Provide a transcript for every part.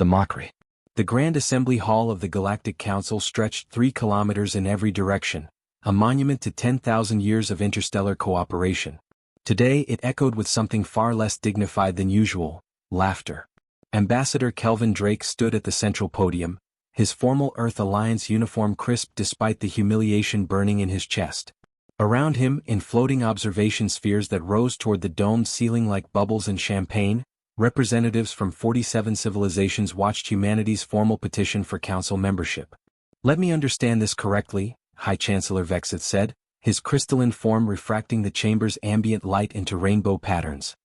The mockery. The Grand Assembly Hall of the Galactic Council stretched 3 kilometers in every direction, a monument to 10,000 years of interstellar cooperation. Today it echoed with something far less dignified than usual: laughter. Ambassador Kelvin Drake stood at the central podium, his formal Earth Alliance uniform crisp despite the humiliation burning in his chest. Around him, in floating observation spheres that rose toward the domed ceiling like bubbles in champagne, representatives from 47 civilizations watched humanity's formal petition for council membership. "Let me understand this correctly," High Chancellor Vexith said, his crystalline form refracting the chamber's ambient light into rainbow patterns.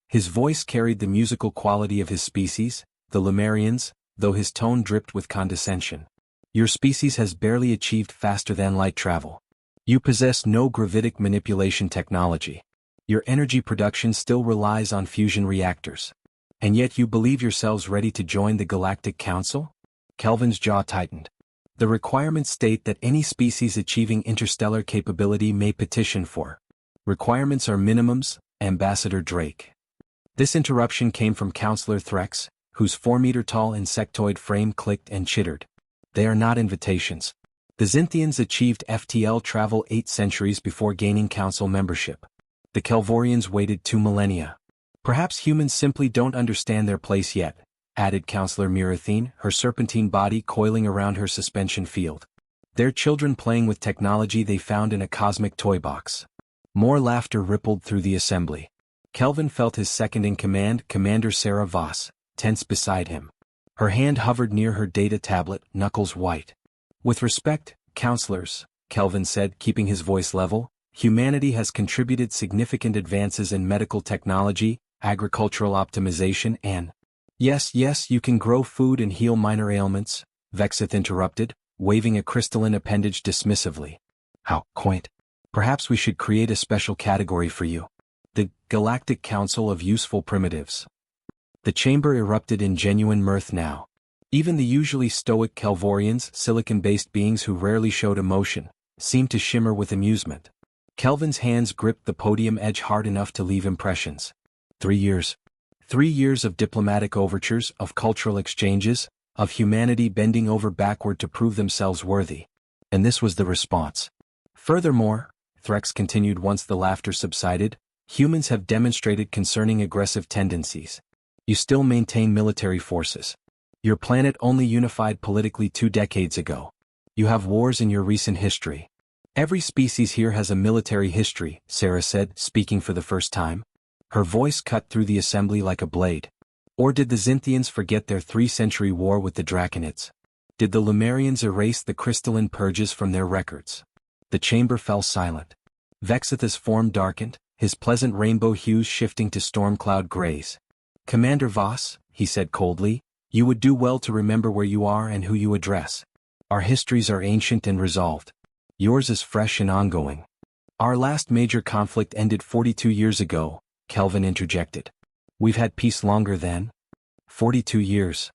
His voice carried the musical quality of his species, the Lumerians, though his tone dripped with condescension. "Your species has barely achieved faster-than-light travel. You possess no gravitic manipulation technology. Your energy production still relies on fusion reactors. And yet you believe yourselves ready to join the Galactic Council?" Kelvin's jaw tightened. "The requirements state that any species achieving interstellar capability may petition for. Requirements are minimums, Ambassador Drake." This interruption came from Councillor Threx, whose 4-meter-tall insectoid frame clicked and chittered. "They are not invitations. The Xinthians achieved FTL travel 8 centuries before gaining council membership. The Kelvorians waited 2 millennia. Perhaps humans simply don't understand their place yet," added Councillor Mirathine, her serpentine body coiling around her suspension field. "They're children playing with technology they found in a cosmic toy box." More laughter rippled through the assembly. Kelvin felt his second-in-command, Commander Sarah Voss, tense beside him. Her hand hovered near her data tablet, knuckles white. "With respect, councillors," Kelvin said, keeping his voice level, "humanity has contributed significant advances in medical technology, agricultural optimization, and—" Yes, you can grow food and heal minor ailments," Vexith interrupted, waving a crystalline appendage dismissively. "How quaint. Perhaps we should create a special category for you. The Galactic Council of Useful Primitives." The chamber erupted in genuine mirth now. Even the usually stoic Kelvorians, silicon-based beings who rarely showed emotion, seemed to shimmer with amusement. Kelvin's hands gripped the podium edge hard enough to leave impressions. 3 years. 3 years of diplomatic overtures, of cultural exchanges, of humanity bending over backward to prove themselves worthy. And this was the response. "Furthermore," Threx continued once the laughter subsided, "humans have demonstrated concerning aggressive tendencies. You still maintain military forces. Your planet only unified politically 2 decades ago. You have wars in your recent history. Every species here has a military history," Sarah said, speaking for the first time. Her voice cut through the assembly like a blade. "Or did the Xinthians forget their 3-century war with the Draconids? Did the Lumerians erase the crystalline purges from their records?" The chamber fell silent. Vexith's form darkened, his pleasant rainbow hues shifting to storm cloud grays. "Commander Voss," he said coldly, "you would do well to remember where you are and who you address. Our histories are ancient and resolved. Yours is fresh and ongoing." "Our last major conflict ended 42 years ago," Kelvin interjected. "We've had peace longer then?" 42 years.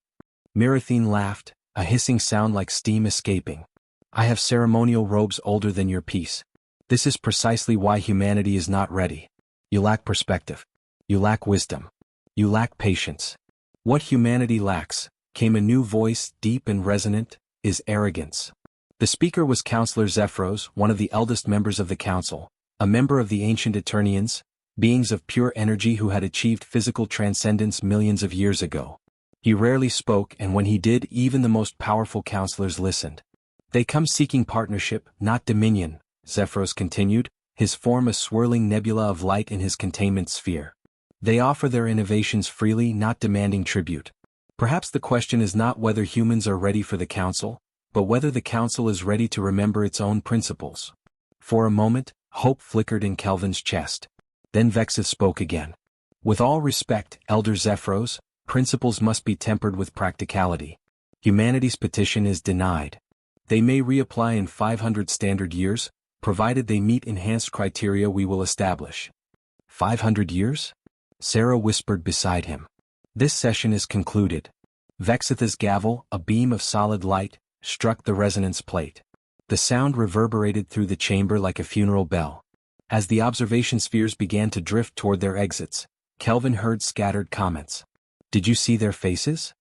Mirathine laughed, a hissing sound like steam escaping. "I have ceremonial robes older than your peace. This is precisely why humanity is not ready. You lack perspective. You lack wisdom. You lack patience. What humanity lacks," came a new voice, deep and resonant, "is arrogance." The speaker was Councillor Zephyros, one of the eldest members of the council, a member of the ancient Eternians, beings of pure energy who had achieved physical transcendence millions of years ago. He rarely spoke, and when he did, even the most powerful councillors listened. "They come seeking partnership, not dominion," Zephyros continued, his form a swirling nebula of light in his containment sphere. "They offer their innovations freely, not demanding tribute. Perhaps the question is not whether humans are ready for the council, but whether the council is ready to remember its own principles." For a moment, hope flickered in Kelvin's chest. Then Vexith spoke again. "With all respect, Elder Zephyros, principles must be tempered with practicality. Humanity's petition is denied. They may reapply in 500 standard years, provided they meet enhanced criteria we will establish." 500 years? Sarah whispered beside him. "This session is concluded." Vexith's gavel, a beam of solid light, struck the resonance plate. The sound reverberated through the chamber like a funeral bell. As the observation spheres began to drift toward their exits, Kelvin heard scattered comments. "Did you see their faces?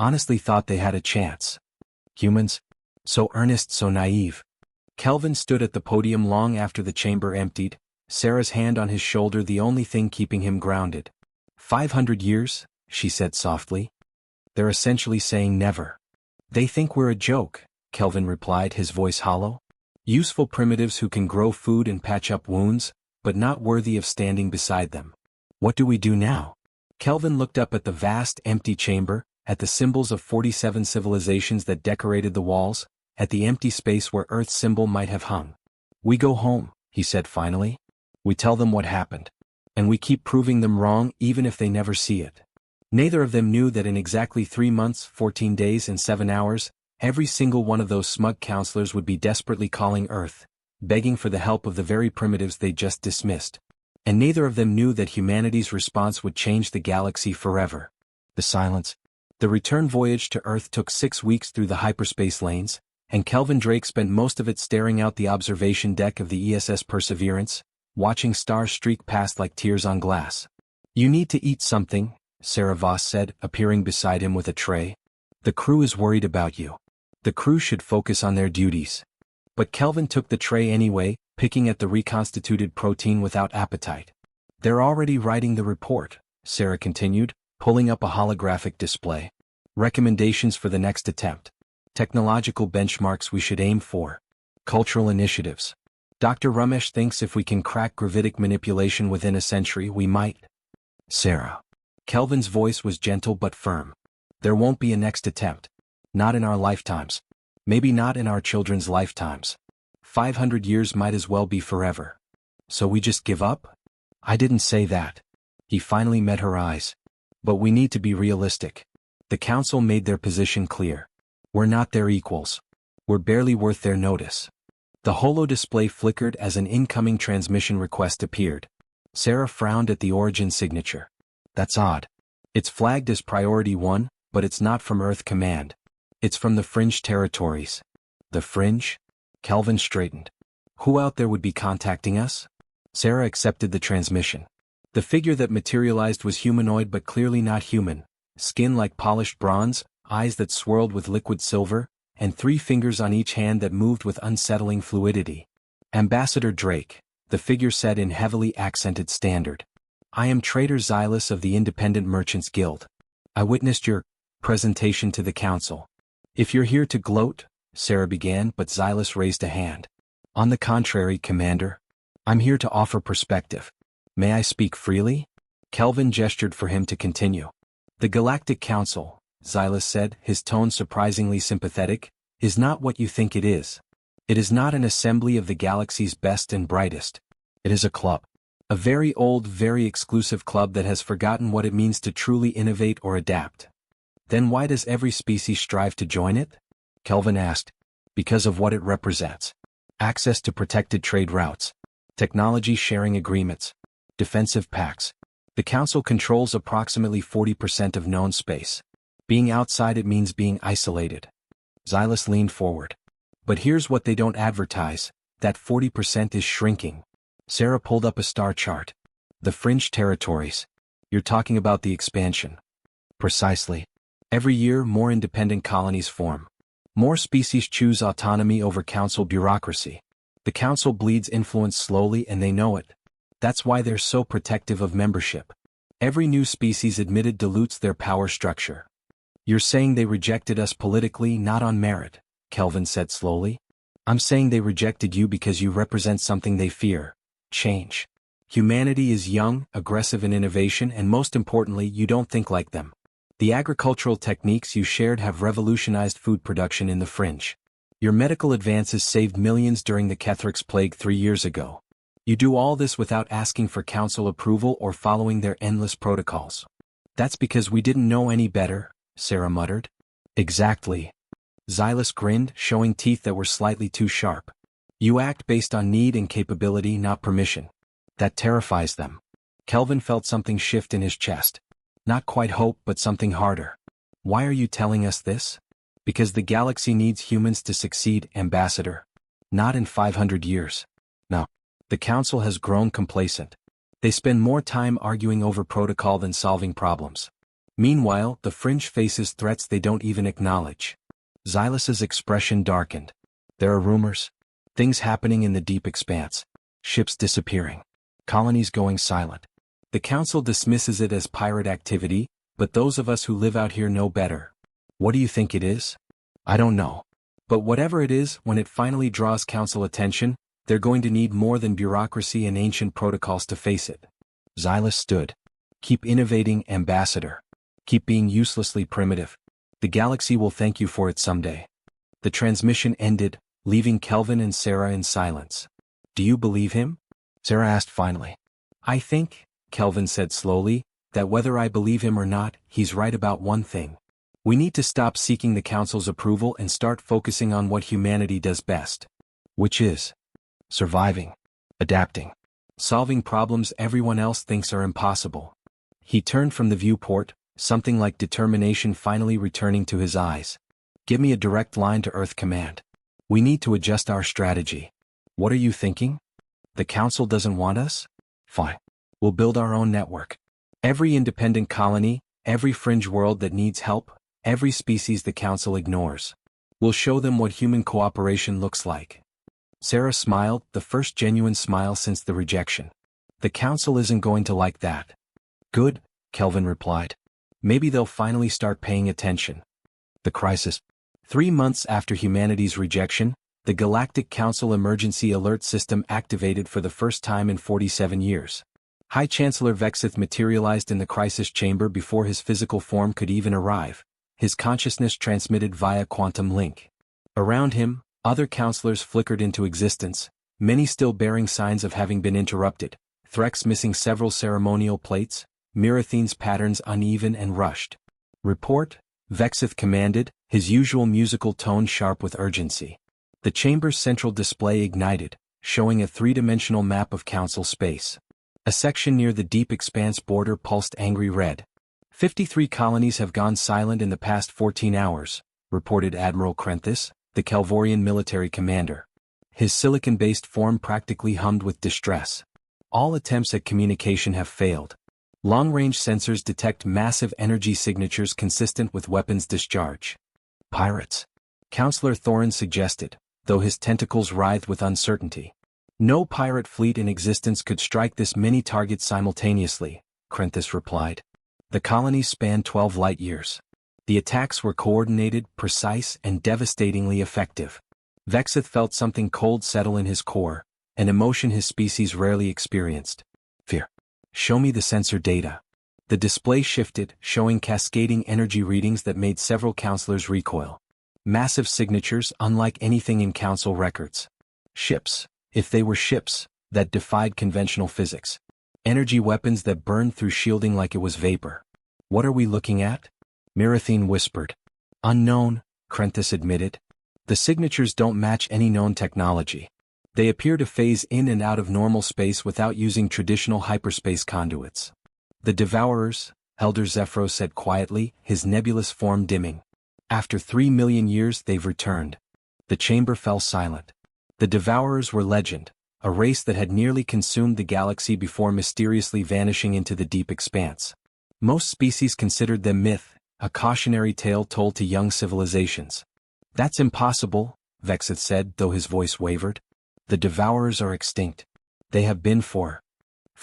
Honestly thought they had a chance. Humans? So earnest, so naive. Kelvin stood at the podium long after the chamber emptied, Sarah's hand on his shoulder the only thing keeping him grounded. 500 years, she said softly. They're essentially saying never. They think we're a joke, Kelvin replied, his voice hollow. Useful primitives who can grow food and patch up wounds, but not worthy of standing beside them. What do we do now? Kelvin looked up at the vast, empty chamber, at the symbols of 47 civilizations that decorated the walls, at the empty space where Earth's symbol might have hung. We go home, he said finally. We tell them what happened. And we keep proving them wrong even if they never see it. Neither of them knew that in exactly 3 months, 14 days and 7 hours, every single one of those smug counselors would be desperately calling Earth, begging for the help of the very primitives they just dismissed. And neither of them knew that humanity's response would change the galaxy forever. The silence. The return voyage to Earth took 6 weeks through the hyperspace lanes, and Kelvin Drake spent most of it staring out the observation deck of the ESS Perseverance, watching stars streak past like tears on glass. You need to eat something, Sarah Voss said, appearing beside him with a tray. The crew is worried about you. The crew should focus on their duties. But Kelvin took the tray anyway, picking at the reconstituted protein without appetite. They're already writing the report, Sarah continued, pulling up a holographic display. Recommendations for the next attempt. Technological benchmarks we should aim for. Cultural initiatives. Dr. Ramesh thinks if we can crack gravitic manipulation within a century we might. Sarah. Kelvin's voice was gentle but firm. There won't be a next attempt. Not in our lifetimes. Maybe not in our children's lifetimes. 500 years might as well be forever. So we just give up? I didn't say that. He finally met her eyes. But we need to be realistic. The council made their position clear. We're not their equals. We're barely worth their notice. The holo display flickered as an incoming transmission request appeared. Sarah frowned at the origin signature. That's odd. It's flagged as Priority 1, but it's not from Earth Command. It's from the Fringe Territories. The Fringe? Kelvin straightened. Who out there would be contacting us? Sarah accepted the transmission. The figure that materialized was humanoid but clearly not human. Skin like polished bronze, eyes that swirled with liquid silver, and 3 fingers on each hand that moved with unsettling fluidity. Ambassador Drake, the figure said in heavily accented standard. I am Trader Xylus of the Independent Merchants Guild. I witnessed your presentation to the council. If you're here to gloat, Sarah began, but Xylus raised a hand. On the contrary, Commander. I'm here to offer perspective. May I speak freely? Kelvin gestured for him to continue. The Galactic Council, Xylus said, his tone surprisingly sympathetic, is not what you think it is. It is not an assembly of the galaxy's best and brightest. It is a club. A very old, very exclusive club that has forgotten what it means to truly innovate or adapt. Then why does every species strive to join it? Kelvin asked. Because of what it represents. Access to protected trade routes. Technology sharing agreements. Defensive pacts. The Council controls approximately 40% of known space. Being outside it means being isolated. Xylus leaned forward. But here's what they don't advertise, that 40% is shrinking. Sarah pulled up a star chart. The Fringe Territories. You're talking about the expansion. Precisely. Every year more independent colonies form. More species choose autonomy over Council bureaucracy. The Council bleeds influence slowly and they know it. That's why they're so protective of membership. Every new species admitted dilutes their power structure. You're saying they rejected us politically, not on merit, Kelvin said slowly. I'm saying they rejected you because you represent something they fear. Change. Humanity is young, aggressive in innovation, and most importantly, you don't think like them. The agricultural techniques you shared have revolutionized food production in the Fringe. Your medical advances saved millions during the Kethrix plague 3 years ago. You do all this without asking for council approval or following their endless protocols. That's because we didn't know any better, Sarah muttered. Exactly. Xylus grinned, showing teeth that were slightly too sharp. You act based on need and capability, not permission. That terrifies them. Kelvin felt something shift in his chest. Not quite hope, but something harder. Why are you telling us this? Because the galaxy needs humans to succeed, Ambassador. Not in 500 years. No. The Council has grown complacent. They spend more time arguing over protocol than solving problems. Meanwhile, the fringe faces threats they don't even acknowledge. Xylus's expression darkened. There are rumors. Things happening in the deep expanse. Ships disappearing. Colonies going silent. The Council dismisses it as pirate activity, but those of us who live out here know better. What do you think it is? I don't know. But whatever it is, when it finally draws Council attention, they're going to need more than bureaucracy and ancient protocols to face it. Xylus stood. Keep innovating, Ambassador. Keep being uselessly primitive. The galaxy will thank you for it someday. The transmission ended, leaving Kelvin and Sarah in silence. Do you believe him? Sarah asked finally. I think, Kelvin said slowly, that whether I believe him or not, he's right about one thing. We need to stop seeking the Council's approval and start focusing on what humanity does best. Which is surviving, adapting, solving problems everyone else thinks are impossible. He turned from the viewport, something like determination finally returning to his eyes. Give me a direct line to Earth Command. We need to adjust our strategy. What are you thinking? The Council doesn't want us? Fine. We'll build our own network. Every independent colony, every fringe world that needs help, every species the Council ignores. We'll show them what human cooperation looks like. Sarah smiled, the first genuine smile since the rejection. The Council isn't going to like that. Good, Kelvin replied. Maybe they'll finally start paying attention. The crisis. 3 months after humanity's rejection, the Galactic Council Emergency Alert System activated for the first time in 47 years. High Chancellor Vexith materialized in the crisis chamber before his physical form could even arrive, his consciousness transmitted via quantum link. Around him, other counselors flickered into existence, many still bearing signs of having been interrupted, Threx missing several ceremonial plates, Mirathene's patterns uneven and rushed. Report, Vexith commanded, his usual musical tone sharp with urgency. The chamber's central display ignited, showing a three-dimensional map of Council space. A section near the deep expanse border pulsed angry red. 53 colonies have gone silent in the past 14 hours, reported Admiral Krenthis, the Calvorian military commander. His silicon-based form practically hummed with distress. All attempts at communication have failed. Long-range sensors detect massive energy signatures consistent with weapons discharge. Pirates. Counselor Thorin suggested, though his tentacles writhed with uncertainty. No pirate fleet in existence could strike this many targets simultaneously, Krenthis replied. The colonies spanned 12 light-years. The attacks were coordinated, precise, and devastatingly effective. Vexith felt something cold settle in his core, an emotion his species rarely experienced. Fear. Show me the sensor data. The display shifted, showing cascading energy readings that made several counselors recoil. Massive signatures unlike anything in Council records. Ships, if they were ships, that defied conventional physics. Energy weapons that burned through shielding like it was vapor. What are we looking at? Mirathene whispered. Unknown, Krenthis admitted. The signatures don't match any known technology. They appear to phase in and out of normal space without using traditional hyperspace conduits. The Devourers, Elder Zephyros said quietly, his nebulous form dimming. After 3 million years they've returned. The chamber fell silent. The Devourers were legend, a race that had nearly consumed the galaxy before mysteriously vanishing into the deep expanse. Most species considered them myth, a cautionary tale told to young civilizations. That's impossible, Vexith said, though his voice wavered. The Devourers are extinct. They have been for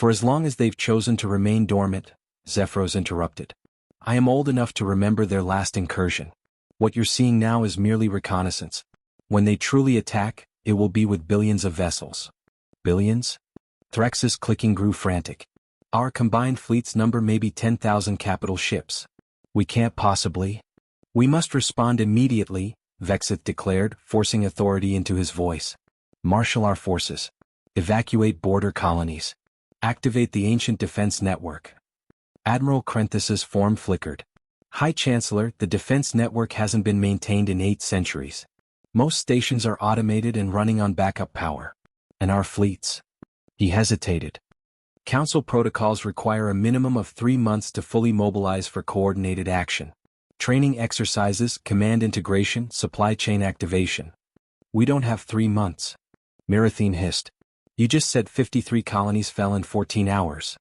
as long as they've chosen to remain dormant, Zephyros interrupted. I am old enough to remember their last incursion. What you're seeing now is merely reconnaissance. When they truly attack, it will be with billions of vessels. Billions? Threx's clicking grew frantic. Our combined fleet's number may be 10,000 capital ships. We can't possibly. We must respond immediately, Vexith declared, forcing authority into his voice. Marshal our forces. Evacuate border colonies. Activate the ancient defense network. Admiral Krenthis's form flickered. High Chancellor, the defense network hasn't been maintained in 8 centuries. Most stations are automated and running on backup power. And our fleets? He hesitated. Council protocols require a minimum of 3 months to fully mobilize for coordinated action. Training exercises, command integration, supply chain activation. We don't have 3 months. Mirathene hissed. You just said 53 colonies fell in 14 hours.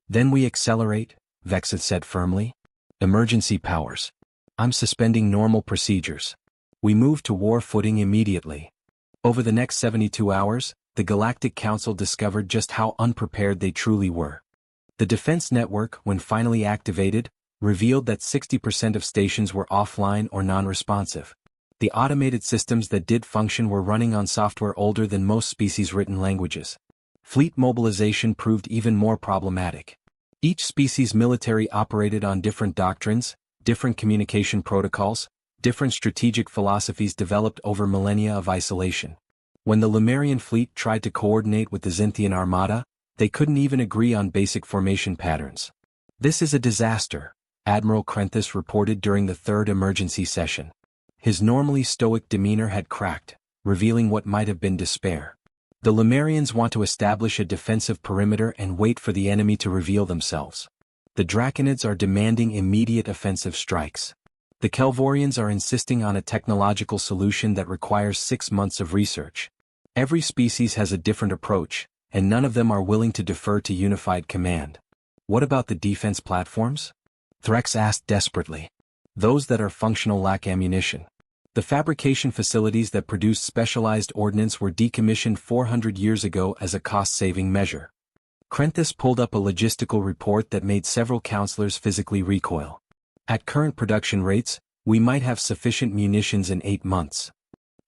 Then we accelerate, Vexith said firmly. Emergency powers. I'm suspending normal procedures. We move to war footing immediately. Over the next 72 hours, the Galactic Council discovered just how unprepared they truly were. The defense network, when finally activated, revealed that 60% of stations were offline or non-responsive. The automated systems that did function were running on software older than most species-written languages. Fleet mobilization proved even more problematic. Each species' military operated on different doctrines, different communication protocols, different strategic philosophies developed over millennia of isolation. When the Lemurian fleet tried to coordinate with the Xinthian armada, they couldn't even agree on basic formation patterns. "This is a disaster," Admiral Krenthis reported during the third emergency session. His normally stoic demeanor had cracked, revealing what might have been despair. The Lemurians want to establish a defensive perimeter and wait for the enemy to reveal themselves. The Draconids are demanding immediate offensive strikes. The Kelvorians are insisting on a technological solution that requires 6 months of research. Every species has a different approach, and none of them are willing to defer to unified command. "What about the defense platforms?" Threx asked desperately. "Those that are functional lack ammunition. The fabrication facilities that produced specialized ordnance were decommissioned 400 years ago as a cost-saving measure." Krenthis pulled up a logistical report that made several counselors physically recoil. "At current production rates, we might have sufficient munitions in 8 months.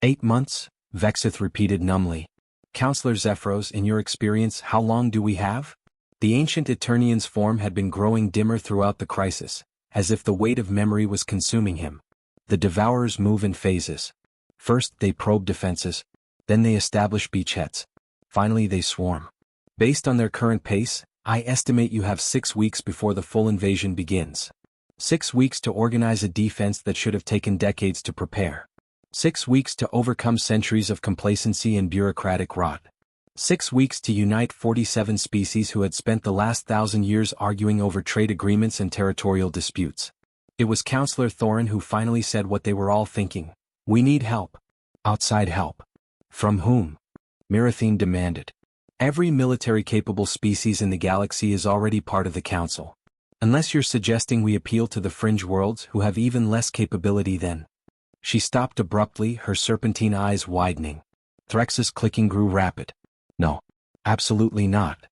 8 months? Vexith repeated numbly. "Counselor Zephyros, in your experience, how long do we have?" The ancient Eternian's form had been growing dimmer throughout the crisis, as if the weight of memory was consuming him. "The Devourers move in phases. First they probe defenses, then they establish beachheads. Finally they swarm. Based on their current pace, I estimate you have 6 weeks before the full invasion begins. 6 weeks to organize a defense that should have taken decades to prepare. 6 weeks to overcome centuries of complacency and bureaucratic rot. 6 weeks to unite 47 species who had spent the last 1,000 years arguing over trade agreements and territorial disputes." It was Counselor Thorin who finally said what they were all thinking. "We need help. Outside help." "From whom?" Mirathine demanded. "Every military-capable species in the galaxy is already part of the Council. Unless you're suggesting we appeal to the fringe worlds who have even less capability than—" She stopped abruptly, her serpentine eyes widening. Threx's clicking grew rapid. "No. Absolutely not.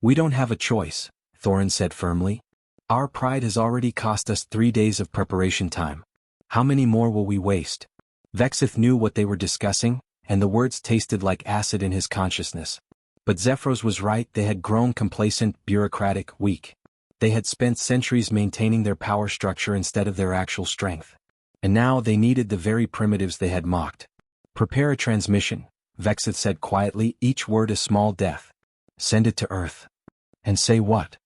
We don't have a choice," Thorin said firmly. "Our pride has already cost us 3 days of preparation time. How many more will we waste?" Vexith knew what they were discussing, and the words tasted like acid in his consciousness. But Zephyros was right, they had grown complacent, bureaucratic, weak. They had spent centuries maintaining their power structure instead of their actual strength. And now they needed the very primitives they had mocked. "Prepare a transmission," Vexith said quietly, each word a small death. "Send it to Earth." "And say what?"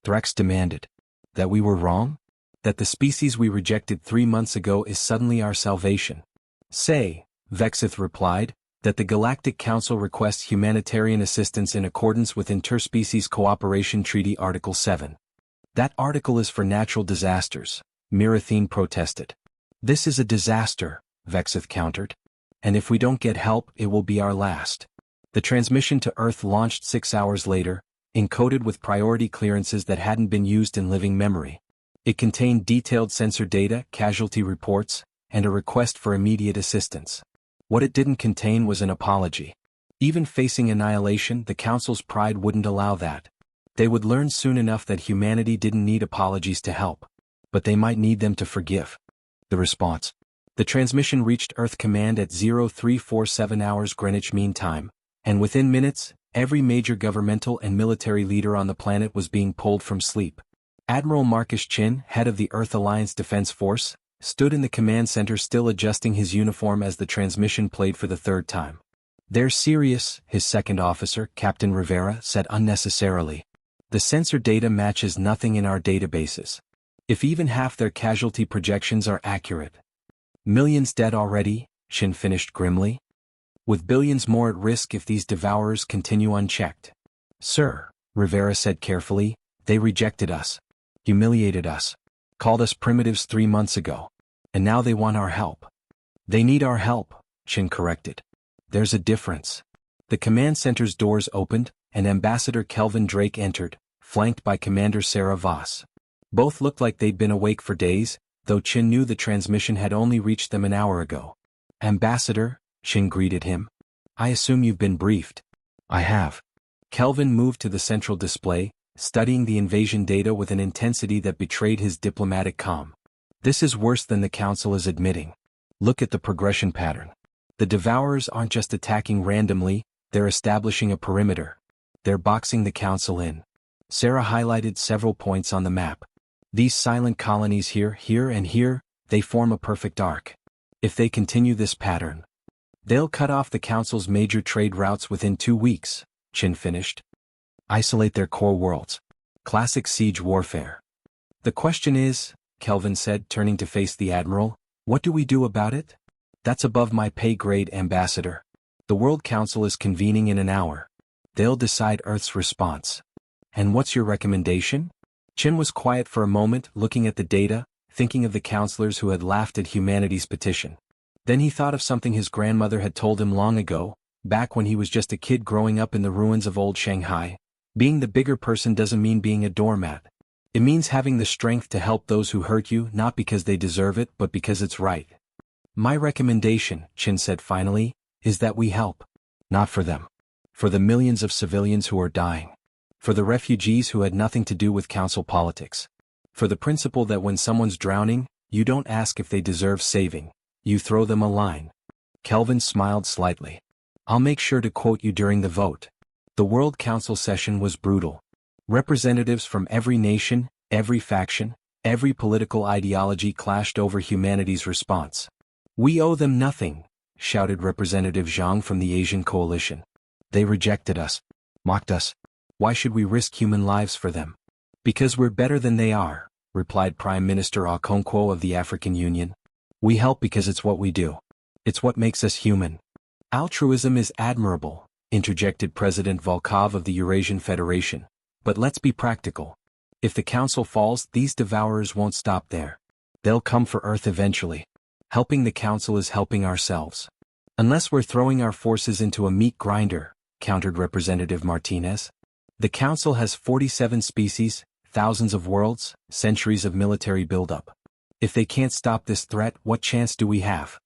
Threx demanded. "That we were wrong? That the species we rejected 3 months ago is suddenly our salvation?" "Say," Vexith replied, "that the Galactic Council requests humanitarian assistance in accordance with Interspecies Cooperation Treaty Article 7. "That article is for natural disasters," Mirathine protested. "This is a disaster," Vexith countered. "And if we don't get help, it will be our last." The transmission to Earth launched 6 hours later, encoded with priority clearances that hadn't been used in living memory. It contained detailed sensor data, casualty reports, and a request for immediate assistance. What it didn't contain was an apology. Even facing annihilation, the Council's pride wouldn't allow that. They would learn soon enough that humanity didn't need apologies to help. But they might need them to forgive. The response. The transmission reached Earth Command at 0347 hours Greenwich Mean Time, and within minutes, every major governmental and military leader on the planet was being pulled from sleep. Admiral Marcus Chin, head of the Earth Alliance Defense Force, stood in the command center still adjusting his uniform as the transmission played for the 3rd time. "They're serious," his second officer, Captain Rivera, said unnecessarily. "The sensor data matches nothing in our databases. If even half their casualty projections are accurate." "Millions dead already," Chin finished grimly. "With billions more at risk if these devourers continue unchecked." "Sir," Rivera said carefully, "they rejected us. Humiliated us. Called us primitives 3 months ago. And now they want our help." "They need our help," Chin corrected. "There's a difference." The command center's doors opened, and Ambassador Kelvin Drake entered, flanked by Commander Sarah Voss. Both looked like they'd been awake for days, though Qin knew the transmission had only reached them an hour ago. "Ambassador," Qin greeted him. "I assume you've been briefed." "I have." Kelvin moved to the central display, studying the invasion data with an intensity that betrayed his diplomatic calm. "This is worse than the Council is admitting. Look at the progression pattern. The Devourers aren't just attacking randomly, they're establishing a perimeter. They're boxing the Council in." Sarah highlighted several points on the map. "These silent colonies here, and here, they form a perfect arc. If they continue this pattern, they'll cut off the Council's major trade routes within 2 weeks," Qin finished. "Isolate their core worlds. Classic siege warfare." "The question is," Kelvin said, turning to face the Admiral, "what do we do about it?" "That's above my pay grade, Ambassador. The World Council is convening in an hour. They'll decide Earth's response." "And what's your recommendation?" Qin was quiet for a moment, looking at the data, thinking of the counselors who had laughed at humanity's petition. Then he thought of something his grandmother had told him long ago, back when he was just a kid growing up in the ruins of old Shanghai. Being the bigger person doesn't mean being a doormat. It means having the strength to help those who hurt you, not because they deserve it but because it's right. "My recommendation," Qin said finally, "is that we help. Not for them. For the millions of civilians who are dying. For the refugees who had nothing to do with council politics. For the principle that when someone's drowning, you don't ask if they deserve saving, you throw them a line." Kelvin smiled slightly. "I'll make sure to quote you during the vote." The World Council session was brutal. Representatives from every nation, every faction, every political ideology clashed over humanity's response. "We owe them nothing," shouted Representative Zhang from the Asian coalition. "They rejected us. Mocked us. Why should we risk human lives for them?" "Because we're better than they are," replied Prime Minister Okonkwo of the African Union. "We help because it's what we do. It's what makes us human." "Altruism is admirable," interjected President Volkov of the Eurasian Federation. "But let's be practical. If the Council falls, these devourers won't stop there. They'll come for Earth eventually. Helping the Council is helping ourselves. Unless we're throwing our forces into a meat grinder," countered Representative Martinez. "The Council has 47 species, thousands of worlds, centuries of military buildup. If they can't stop this threat, what chance do we have?"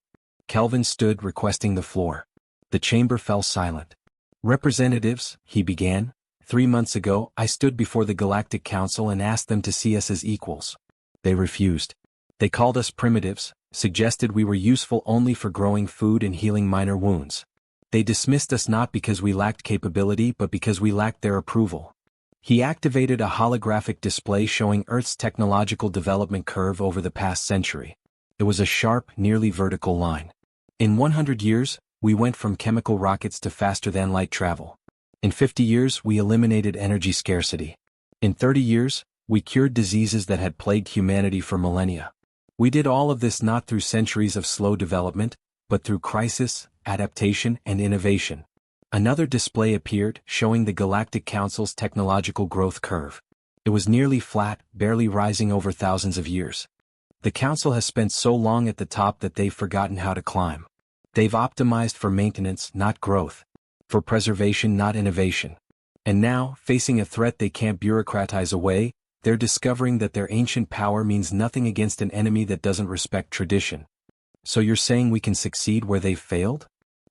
Kelvin stood, requesting the floor. The chamber fell silent. "Representatives," he began, "3 months ago, I stood before the Galactic Council and asked them to see us as equals. They refused. They called us primitives, suggested we were useful only for growing food and healing minor wounds. They dismissed us not because we lacked capability but because we lacked their approval." He activated a holographic display showing Earth's technological development curve over the past century. It was a sharp, nearly vertical line. "In 100 years, we went from chemical rockets to faster-than-light travel. In 50 years, we eliminated energy scarcity. In 30 years, we cured diseases that had plagued humanity for millennia. We did all of this not through centuries of slow development, but through crisis, adaptation, and innovation." Another display appeared, showing the Galactic Council's technological growth curve. It was nearly flat, barely rising over thousands of years. The Council has spent so long at the top that they've forgotten how to climb. They've optimized for maintenance, not growth. For preservation, not innovation. And now, facing a threat they can't bureaucratize away, they're discovering that their ancient power means nothing against an enemy that doesn't respect tradition. "So you're saying we can succeed where they've failed?"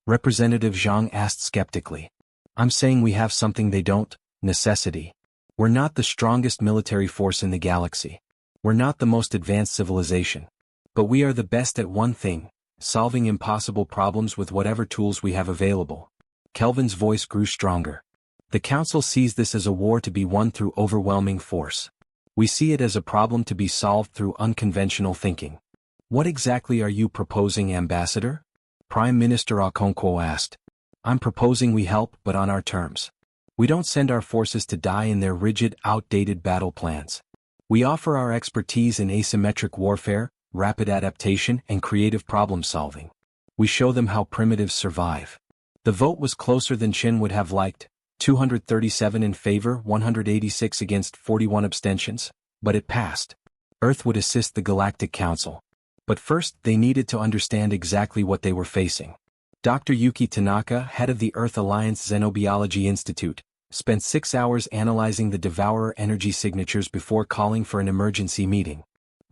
Representative Zhang asked skeptically. "I'm saying we have something they don't: necessity. We're not the strongest military force in the galaxy. We're not the most advanced civilization. But we are the best at one thing: solving impossible problems with whatever tools we have available." Kelvin's voice grew stronger. "The Council sees this as a war to be won through overwhelming force. We see it as a problem to be solved through unconventional thinking." "What exactly are you proposing, Ambassador?" Prime Minister Okonkwo asked. "I'm proposing we help, but on our terms. We don't send our forces to die in their rigid, outdated battle plans. We offer our expertise in asymmetric warfare, rapid adaptation, and creative problem-solving. We show them how primitives survive." The vote was closer than Qin would have liked, 237 in favor, 186 against, 41 abstentions, but it passed. Earth would assist the Galactic Council. But first, they needed to understand exactly what they were facing. Dr. Yuki Tanaka, head of the Earth Alliance Xenobiology Institute, spent 6 hours analyzing the Devourer energy signatures before calling for an emergency meeting.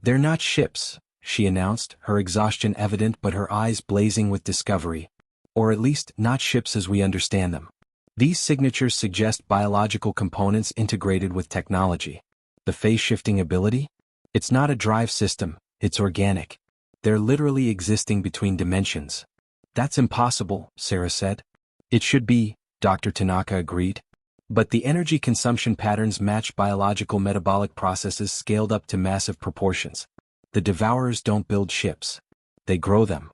"They're not ships," she announced, her exhaustion evident but her eyes blazing with discovery. "Or at least, not ships as we understand them. These signatures suggest biological components integrated with technology. The phase-shifting ability? It's not a drive system, it's organic. They're literally existing between dimensions." "That's impossible," Sarah said. "It should be," Dr. Tanaka agreed. "But the energy consumption patterns match biological metabolic processes scaled up to massive proportions. The Devourers don't build ships. They grow them."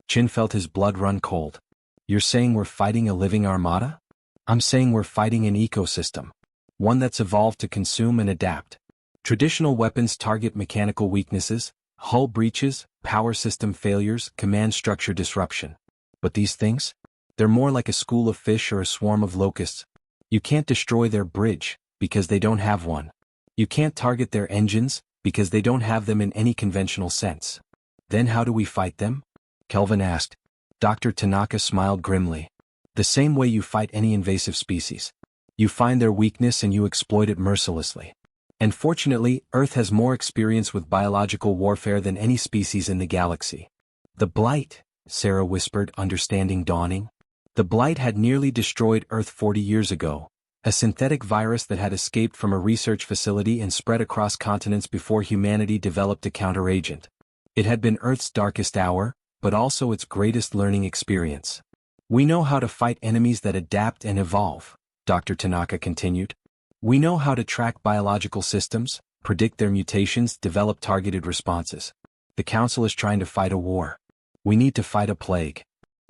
Chin felt his blood run cold. "You're saying we're fighting a living armada?" "I'm saying we're fighting an ecosystem. One that's evolved to consume and adapt. Traditional weapons target mechanical weaknesses, hull breaches, power system failures, command structure disruption. But these things? They're more like a school of fish or a swarm of locusts. You can't destroy their bridge, because they don't have one. You can't target their engines, because they don't have them in any conventional sense. Then how do we fight them?" Kelvin asked. Dr. Tanaka smiled grimly. "The same way you fight any invasive species. You find their weakness and you exploit it mercilessly. And fortunately, Earth has more experience with biological warfare than any species in the galaxy." "The Blight," Sarah whispered, understanding dawning. "The Blight had nearly destroyed Earth 40 years ago, a synthetic virus that had escaped from a research facility and spread across continents before humanity developed a counteragent. It had been Earth's darkest hour, but also its greatest learning experience. We know how to fight enemies that adapt and evolve," Dr. Tanaka continued. "We know how to track biological systems, predict their mutations, develop targeted responses. The Council is trying to fight a war. We need to fight a plague."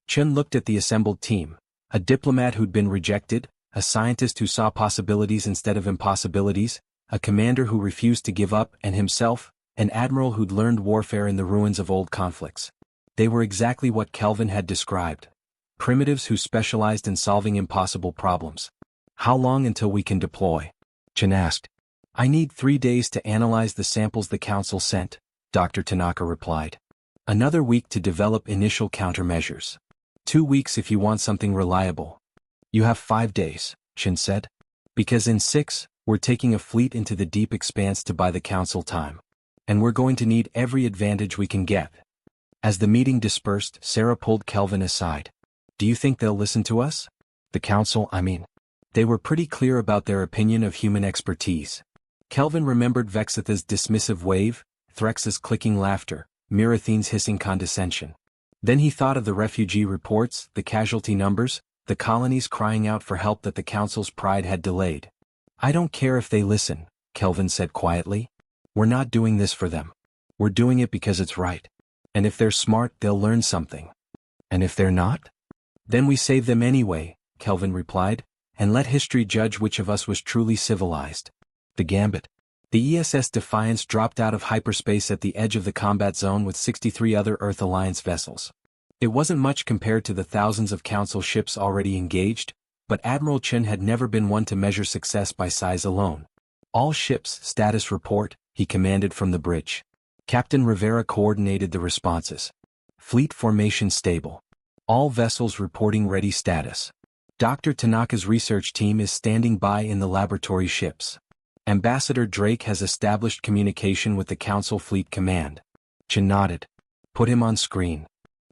Chen looked at the assembled team, a diplomat who'd been rejected, a scientist who saw possibilities instead of impossibilities, a commander who refused to give up, and himself, an admiral who'd learned warfare in the ruins of old conflicts. They were exactly what Kelvin had described. Primitives who specialized in solving impossible problems. "How long until we can deploy?" Chen asked. "I need 3 days to analyze the samples the Council sent," Dr. Tanaka replied. "Another week to develop initial countermeasures. 2 weeks if you want something reliable." "You have 5 days," Chen said. "Because in 6, we're taking a fleet into the deep expanse to buy the Council time. And we're going to need every advantage we can get." As the meeting dispersed, Sarah pulled Kelvin aside. "Do you think they'll listen to us? The Council, I mean. They were pretty clear about their opinion of human expertise." Kelvin remembered Vexitha's dismissive wave, Threx's clicking laughter, Mirathine's hissing condescension. Then he thought of the refugee reports, the casualty numbers, the colonies crying out for help that the Council's pride had delayed. "I don't care if they listen," Kelvin said quietly. "We're not doing this for them. We're doing it because it's right. And if they're smart, they'll learn something. And if they're not? Then we save them anyway," Kelvin replied, "and let history judge which of us was truly civilized." The Gambit. The ESS Defiance dropped out of hyperspace at the edge of the combat zone with 63 other Earth Alliance vessels. It wasn't much compared to the thousands of Council ships already engaged, but Admiral Chen had never been one to measure success by size alone. "All ships, status report," he commanded from the bridge. Captain Rivera coordinated the responses. "Fleet formation stable. All vessels reporting ready status. Dr. Tanaka's research team is standing by in the laboratory ships. Ambassador Drake has established communication with the Council Fleet Command." Chen nodded. "Put him on screen."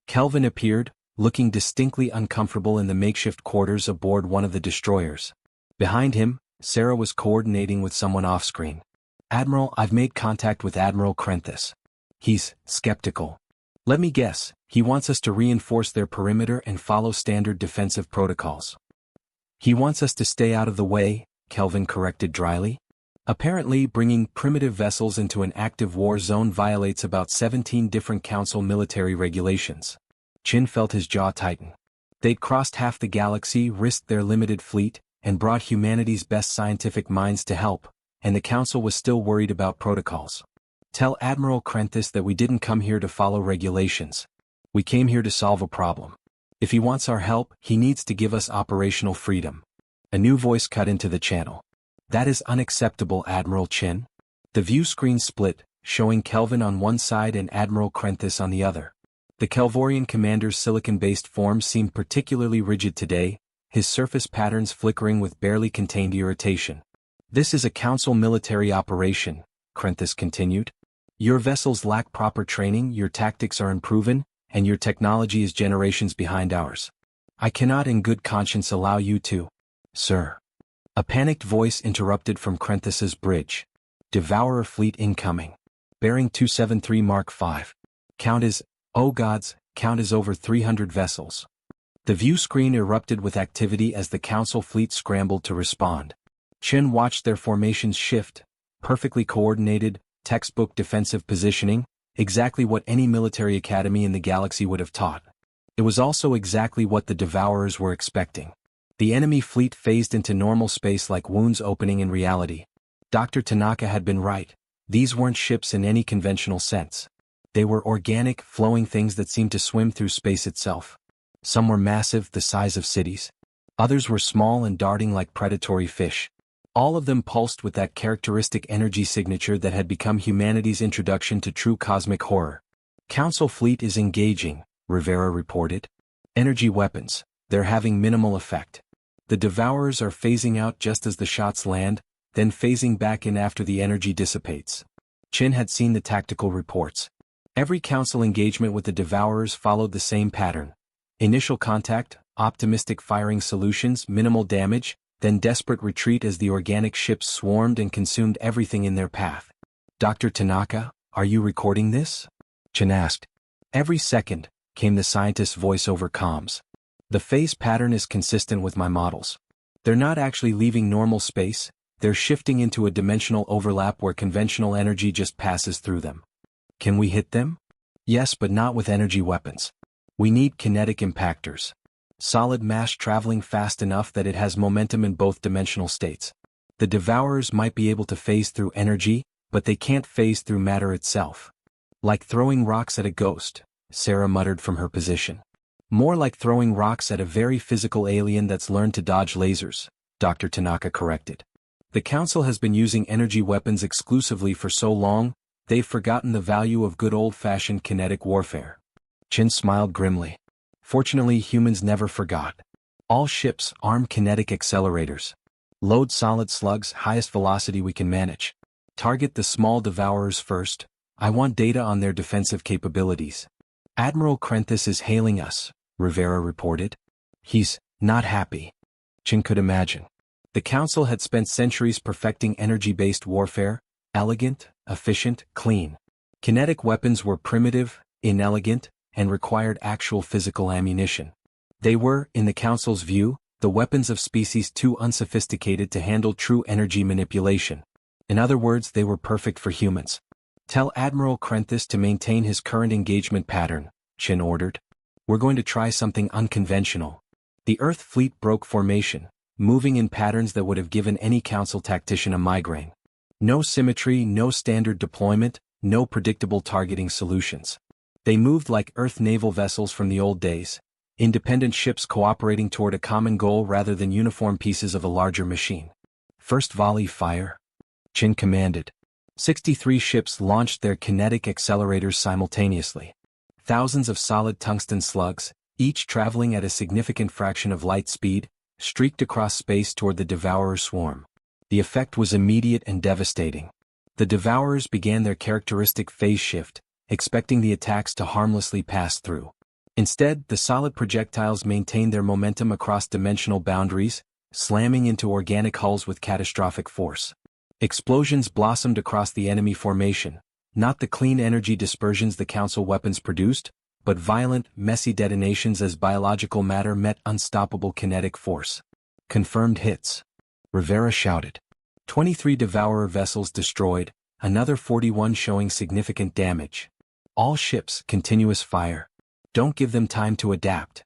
Kelvin appeared, looking distinctly uncomfortable in the makeshift quarters aboard one of the destroyers. Behind him, Sarah was coordinating with someone off-screen. "Admiral, I've made contact with Admiral Krenthis. He's skeptical. Let me guess, he wants us to reinforce their perimeter and follow standard defensive protocols." "He wants us to stay out of the way," Kelvin corrected dryly. "Apparently, bringing primitive vessels into an active war zone violates about 17 different Council military regulations." Chin felt his jaw tighten. They'd crossed half the galaxy, risked their limited fleet, and brought humanity's best scientific minds to help, and the Council was still worried about protocols. "Tell Admiral Krenthis that we didn't come here to follow regulations. We came here to solve a problem. If he wants our help, he needs to give us operational freedom." A new voice cut into the channel. "That is unacceptable, Admiral Chin." The view screen split, showing Kelvin on one side and Admiral Krenthis on the other. The Kelvorian commander's silicon-based form seemed particularly rigid today, his surface patterns flickering with barely contained irritation. "This is a Council military operation," Krenthis continued. "Your vessels lack proper training, your tactics are unproven, and your technology is generations behind ours. I cannot in good conscience allow you to—" "Sir." A panicked voice interrupted from Krenthis's bridge. "Devourer fleet incoming. Bearing 273 Mark V. Count is, oh gods, count is over 300 vessels." The view screen erupted with activity as the Council fleet scrambled to respond. Chen watched their formations shift, perfectly coordinated, textbook defensive positioning, exactly what any military academy in the galaxy would have taught. It was also exactly what the Devourers were expecting. The enemy fleet phased into normal space like wounds opening in reality. Dr. Tanaka had been right. These weren't ships in any conventional sense. They were organic, flowing things that seemed to swim through space itself. Some were massive, the size of cities. Others were small and darting like predatory fish. All of them pulsed with that characteristic energy signature that had become humanity's introduction to true cosmic horror. "Council fleet is engaging," Rivera reported. "Energy weapons, they're having minimal effect. The Devourers are phasing out just as the shots land, then phasing back in after the energy dissipates." Chin had seen the tactical reports. Every Council engagement with the Devourers followed the same pattern. Initial contact, optimistic firing solutions, minimal damage, then desperate retreat as the organic ships swarmed and consumed everything in their path. "Dr. Tanaka, are you recording this?" Chen asked. "Every second," came the scientist's voice over comms. "The phase pattern is consistent with my models. They're not actually leaving normal space, they're shifting into a dimensional overlap where conventional energy just passes through them." "Can we hit them?" "Yes, but not with energy weapons. We need kinetic impactors. Solid mass traveling fast enough that it has momentum in both dimensional states. The Devourers might be able to phase through energy, but they can't phase through matter itself." "Like throwing rocks at a ghost," Sarah muttered from her position. "More like throwing rocks at a very physical alien that's learned to dodge lasers," Dr. Tanaka corrected. "The Council has been using energy weapons exclusively for so long, they've forgotten the value of good old-fashioned kinetic warfare." Chin smiled grimly. "Fortunately, humans never forgot. All ships arm kinetic accelerators. Load solid slugs, highest velocity we can manage. Target the small Devourers first. I want data on their defensive capabilities." "Admiral Krenthis is hailing us," Rivera reported. "He's not happy." Chin could imagine. The Council had spent centuries perfecting energy-based warfare, elegant, efficient, clean. Kinetic weapons were primitive, inelegant, and required actual physical ammunition. They were, in the Council's view, the weapons of species too unsophisticated to handle true energy manipulation. In other words, they were perfect for humans. "Tell Admiral Krenthis to maintain his current engagement pattern," Chin ordered. "We're going to try something unconventional." The Earth fleet broke formation, moving in patterns that would have given any Council tactician a migraine. No symmetry, no standard deployment, no predictable targeting solutions. They moved like Earth naval vessels from the old days, independent ships cooperating toward a common goal rather than uniform pieces of a larger machine. "First volley fire," Chin commanded. 63 ships launched their kinetic accelerators simultaneously. Thousands of solid tungsten slugs, each traveling at a significant fraction of light speed, streaked across space toward the Devourer swarm. The effect was immediate and devastating. The Devourers began their characteristic phase shift, expecting the attacks to harmlessly pass through. Instead, the solid projectiles maintained their momentum across dimensional boundaries, slamming into organic hulls with catastrophic force. Explosions blossomed across the enemy formation, not the clean energy dispersions the Council weapons produced, but violent, messy detonations as biological matter met unstoppable kinetic force. "Confirmed hits," Rivera shouted. 23 Devourer vessels destroyed, another 41 showing significant damage. "All ships, continuous fire. Don't give them time to adapt."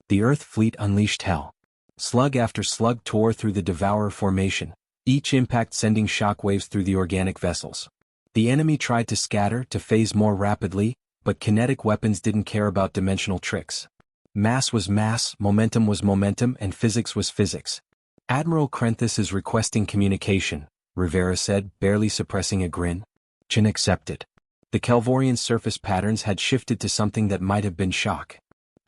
The Earth fleet unleashed hell. Slug after slug tore through the Devourer formation, each impact sending shockwaves through the organic vessels. The enemy tried to scatter, to phase more rapidly, but kinetic weapons didn't care about dimensional tricks. Mass was mass, momentum was momentum, and physics was physics. "Admiral Krenthis is requesting communication," Rivera said, barely suppressing a grin. Chin accepted. The Kelvorian surface patterns had shifted to something that might have been shock.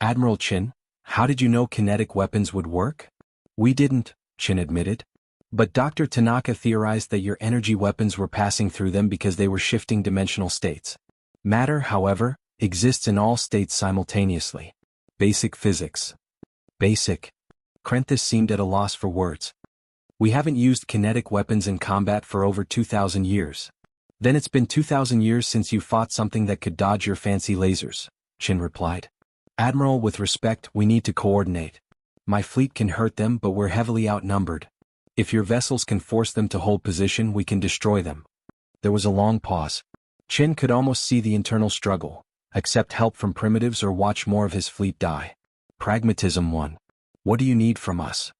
"Admiral Chin, how did you know kinetic weapons would work?" We didn't, Chin admitted. But Dr. Tanaka theorized that your energy weapons were passing through them because they were shifting dimensional states. Matter, however, exists in all states simultaneously. Basic physics. Basic. Krenthis seemed at a loss for words. We haven't used kinetic weapons in combat for over 2,000 years. Then it's been 2,000 years since you fought something that could dodge your fancy lasers, Chin replied. Admiral, with respect, we need to coordinate. My fleet can hurt them, but we're heavily outnumbered. If your vessels can force them to hold position, we can destroy them. There was a long pause. Chin could almost see the internal struggle. Accept help from primitives or watch more of his fleet die. Pragmatism won. What do you need from us?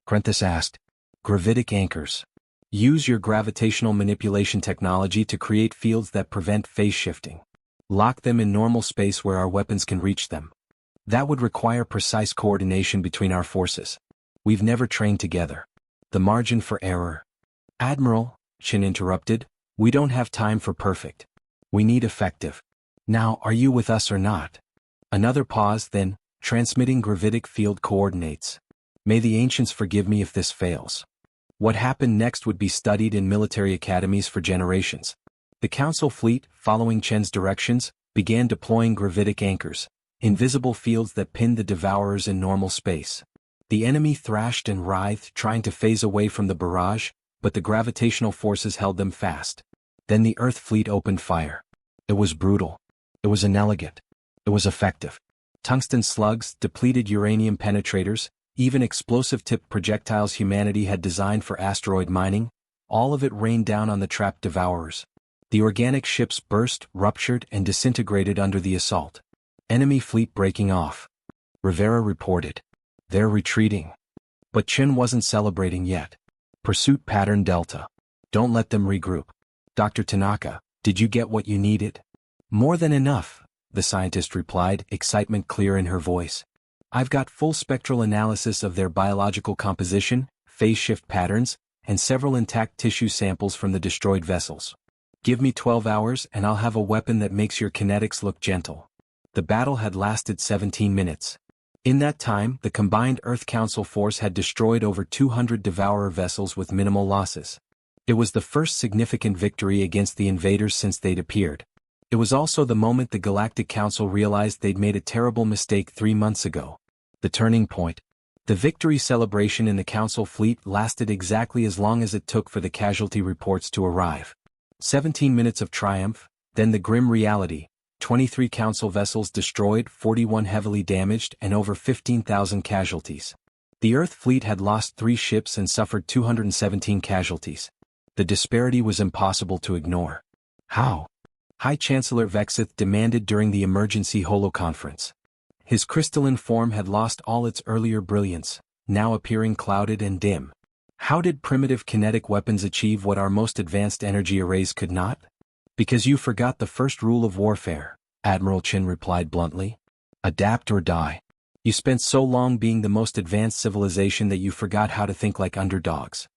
Krenthis asked. Gravitic anchors. Use your gravitational manipulation technology to create fields that prevent phase shifting. Lock them in normal space where our weapons can reach them. That would require precise coordination between our forces. We've never trained together. The margin for error. Admiral, Chin interrupted, we don't have time for perfect. We need effective. Now, are you with us or not? Another pause, then, transmitting gravitic field coordinates. May the ancients forgive me if this fails. What happened next would be studied in military academies for generations. The Council fleet, following Chen's directions, began deploying gravitic anchors, invisible fields that pinned the devourers in normal space. The enemy thrashed and writhed, trying to phase away from the barrage, but the gravitational forces held them fast. Then the Earth fleet opened fire. It was brutal. It was inelegant. It was effective. Tungsten slugs, depleted uranium penetrators, even explosive-tipped projectiles humanity had designed for asteroid mining, all of it rained down on the trapped devourers. The organic ships burst, ruptured, and disintegrated under the assault. Enemy fleet breaking off. Rivera reported. They're retreating. But Chin wasn't celebrating yet. Pursuit pattern Delta. Don't let them regroup. Dr. Tanaka, did you get what you needed? More than enough, the scientist replied, excitement clear in her voice. I've got full spectral analysis of their biological composition, phase shift patterns, and several intact tissue samples from the destroyed vessels. Give me 12 hours and I'll have a weapon that makes your kinetics look gentle. The battle had lasted 17 minutes. In that time, the combined Earth Council force had destroyed over 200 Devourer vessels with minimal losses. It was the first significant victory against the invaders since they'd appeared. It was also the moment the Galactic Council realized they'd made a terrible mistake 3 months ago. The turning point. The victory celebration in the Council fleet lasted exactly as long as it took for the casualty reports to arrive. 17 minutes of triumph, then the grim reality. 23 Council vessels destroyed, 41 heavily damaged, and over 15,000 casualties. The Earth fleet had lost 3 ships and suffered 217 casualties. The disparity was impossible to ignore. How? High Chancellor Vexith demanded during the emergency holoconference. His crystalline form had lost all its earlier brilliance, now appearing clouded and dim. How did primitive kinetic weapons achieve what our most advanced energy arrays could not? Because you forgot the first rule of warfare, Admiral Chin replied bluntly. Adapt or die. You spent so long being the most advanced civilization that you forgot how to think like underdogs.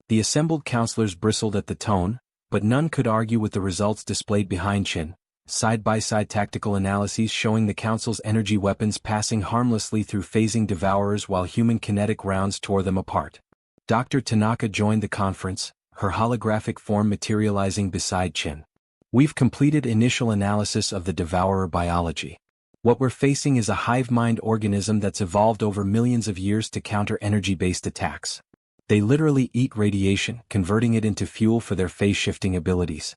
The assembled counselors bristled at the tone, but none could argue with the results displayed behind Chin. Side-by-side tactical analyses showing the Council's energy weapons passing harmlessly through phasing devourers while human kinetic rounds tore them apart. Dr. Tanaka joined the conference, her holographic form materializing beside Chin. We've completed initial analysis of the devourer biology. What we're facing is a hive-mind organism that's evolved over millions of years to counter energy-based attacks. They literally eat radiation, converting it into fuel for their phase-shifting abilities.